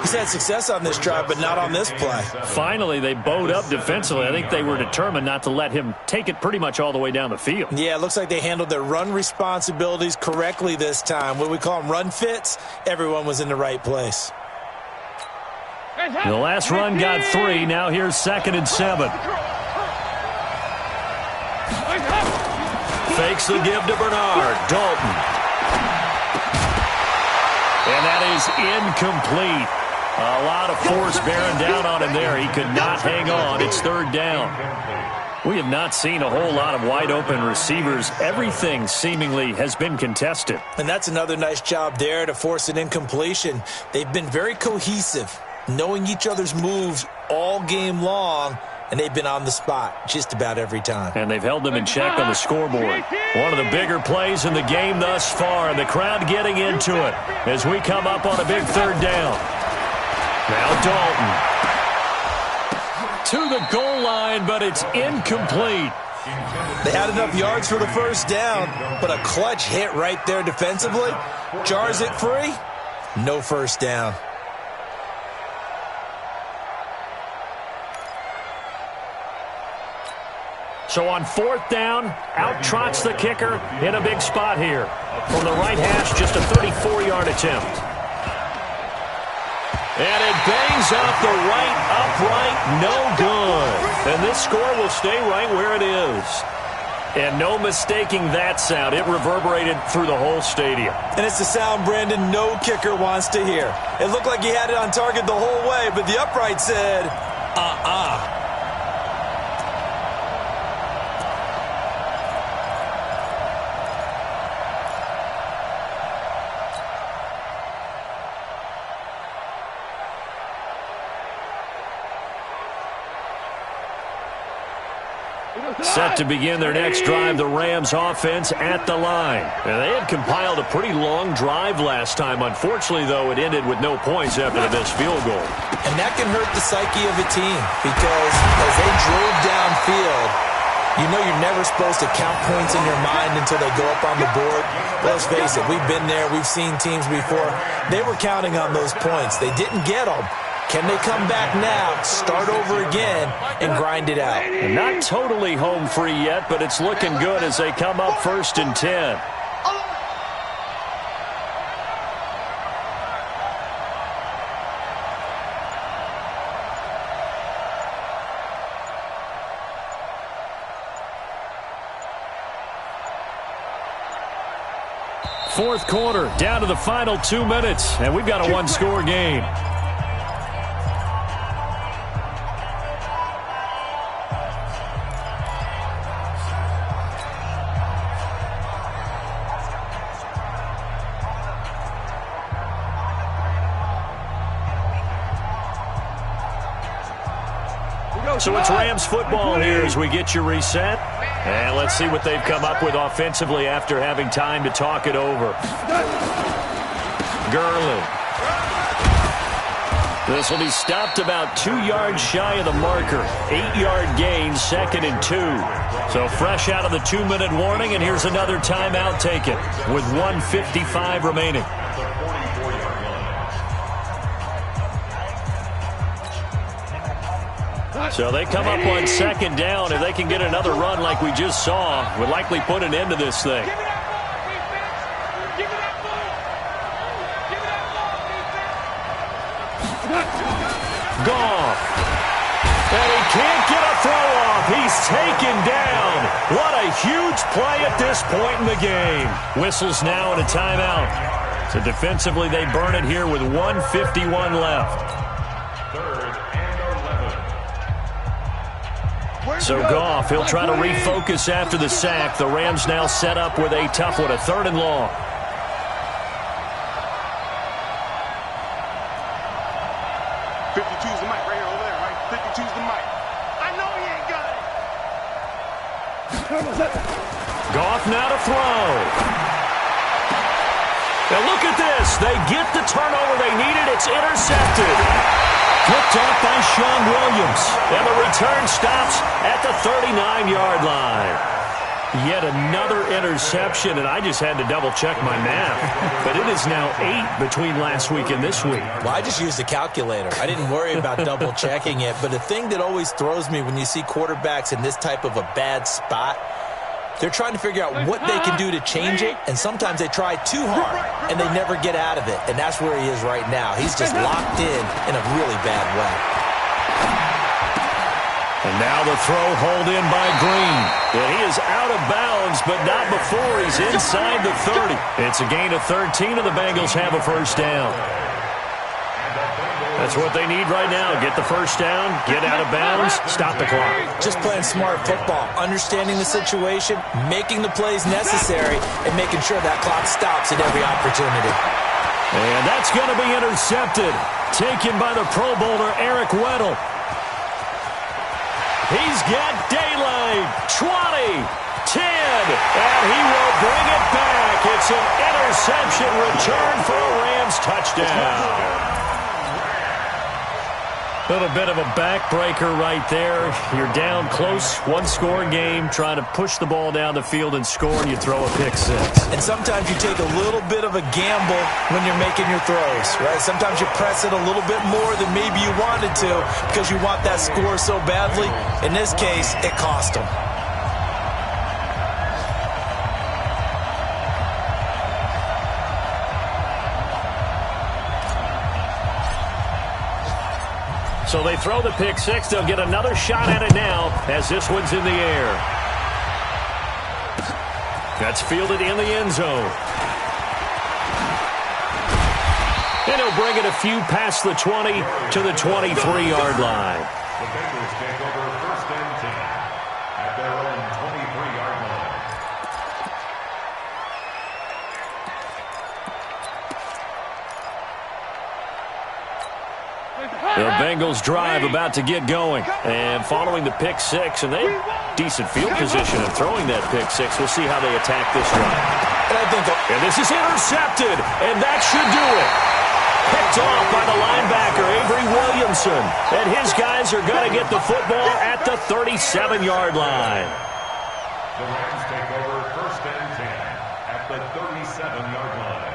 He's had success on this drive, but not on this play. Finally, they bowed up defensively. I think they were determined not to let him take it pretty much all the way down the field. Yeah, it looks like they handled their run responsibilities correctly this time. What we call them run fits, everyone was in the right place. The last run got 3. Now here's 2nd and 7. Fakes the give to Bernard. Dalton. And that is incomplete. A lot of force bearing down on him there. He could not hang on. It's 3rd down. We have not seen a whole lot of wide open receivers. Everything seemingly has been contested. And that's another nice job there to force an incompletion. They've been very cohesive, knowing each other's moves all game long, and they've been on the spot just about every time. And they've held them in check on the scoreboard. One of the bigger plays in the game thus far, and the crowd getting into it as we come up on a big third down. Now Dalton to the goal line, but it's incomplete. They had enough yards for the first down, but a clutch hit right there defensively jars it free. No first down. So on fourth down, out trots the kicker in a big spot here. From the right hash, just a 34-yard attempt. And it bangs off the right upright, no good. And this score will stay right where it is. And no mistaking that sound. It reverberated through the whole stadium. And it's the sound, Brandon, no kicker wants to hear. It looked like he had it on target the whole way, but the upright said, Set to begin their next drive, the Rams offense at the line. And they had compiled a pretty long drive last time. Unfortunately, though, it ended with no points after the missed field goal. And that can hurt the psyche of a team because as they drove downfield, you know you're never supposed to count points in your mind until they go up on the board. Let's face it, we've been there. We've seen teams before. They were counting on those points. They didn't get them. Can they come back now, start over again, and grind it out? And not totally home free yet, but it's looking good as they come up 1st and 10. Fourth quarter, down to the final 2 minutes, and we've got a one-score game. So it's Rams football here as we get you reset. And let's see what they've come up with offensively after having time to talk it over. Gurley. This will be stopped about 2 yards shy of the marker. 8-yard gain, 2nd and 2. So fresh out of the 2-minute warning, and here's another timeout taken with 1:55 remaining. So they come up on 2nd down. If they can get another run like we just saw, would likely put an end to this thing. Goff. And he can't get a throw off. He's taken down. What a huge play at this point in the game. Whistles now and a timeout. So defensively they burn it here with 1:51 left. So Goff, he'll try to refocus after the sack. The Rams now set up with a tough one, a 3rd and long. .52's the mic right here, over there, right? 52's the mic. I know he ain't got it. Goff now to throw. Now look at this. They get the turnover they needed. It's intercepted. Picked off by Sean Williams. And the return stops at the 39-yard line. Yet another interception, and I just had to double-check my math. But it is now 8 between last week and this week. Well, I just used a calculator. I didn't worry about double-checking it. But the thing that always throws me when you see quarterbacks in this type of a bad spot, they're trying to figure out what they can do to change it, and sometimes they try too hard, and they never get out of it. And that's where he is right now. He's just locked in a really bad way. And now the throw hauled in by Green. And he is out of bounds, but not before he's inside the 30. It's a gain of 13, and the Bengals have a first down. That's what they need right now. Get the first down, get out of bounds, stop the clock. Just playing smart football, understanding the situation, making the plays necessary, and making sure that clock stops at every opportunity. And that's going to be intercepted. Taken by the Pro Bowler, Eric Weddle. He's got daylight. 20, 10, and he will bring it back. It's an interception return for a Rams touchdown. A little bit of a backbreaker right there. You're down close, one-score game, trying to push the ball down the field and score, and you throw a pick six. And sometimes you take a little bit of a gamble when you're making your throws, right? Sometimes you press it a little bit more than maybe you wanted to because you want that score so badly. In this case, it cost them. So they throw the pick six. They'll get another shot at it now as this one's in the air. That's fielded in the end zone. And he'll bring it a few past the 20 to the 23-yard line. The Bengals take over first and 10 at their own 23-yard line. The Bengals drive about to get going. And following the pick six, and they decent field position of throwing that pick six. We'll see how they attack this one. And this is intercepted, and that should do it. Picked off by the linebacker, Avery Williamson. And his guys are going to get the football at the 37-yard line. The Rams take over first and 10 at the 37-yard line.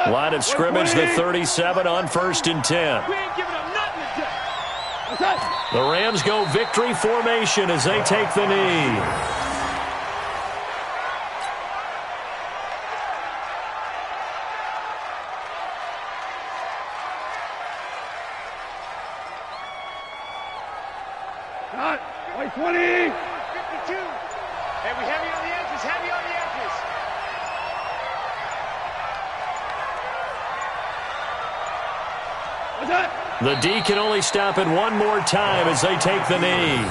Line of scrimmage, the 37 on first and 10. We ain't giving them nothing today. The Rams go victory formation as they take the knee. Cut. White 20. 52. Hey, we heavy on the edges. Heavy on the edges. What's that? The D can only stop it one more time as they take the knee.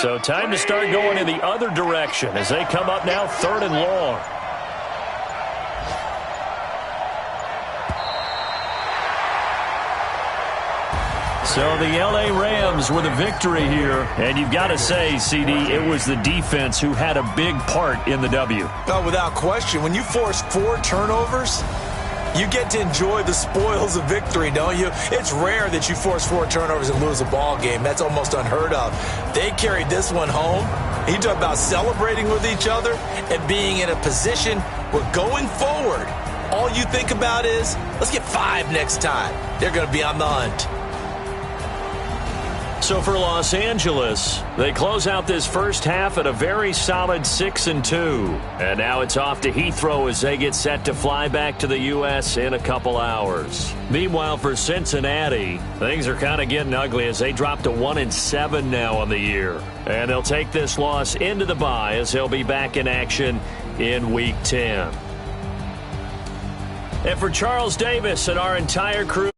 So time to start going in the other direction as they come up now third and long. So the L.A. Rams with a victory here. And you've got to say, CD, it was the defense who had a big part in the W. Oh, without question. When you force 4 turnovers, you get to enjoy the spoils of victory, don't you? It's rare that you force 4 turnovers and lose a ball game. That's almost unheard of. They carried this one home. You talk about celebrating with each other and being in a position where going forward, all you think about is, let's get 5 next time. They're going to be on the hunt. So for Los Angeles, they close out this first half at a very solid 6-2. And now it's off to Heathrow as they get set to fly back to the U.S. in a couple hours. Meanwhile, for Cincinnati, things are kind of getting ugly as they drop to 1-7 now on the year. And they'll take this loss into the bye as they'll be back in action in Week 10. And for Charles Davis and our entire crew,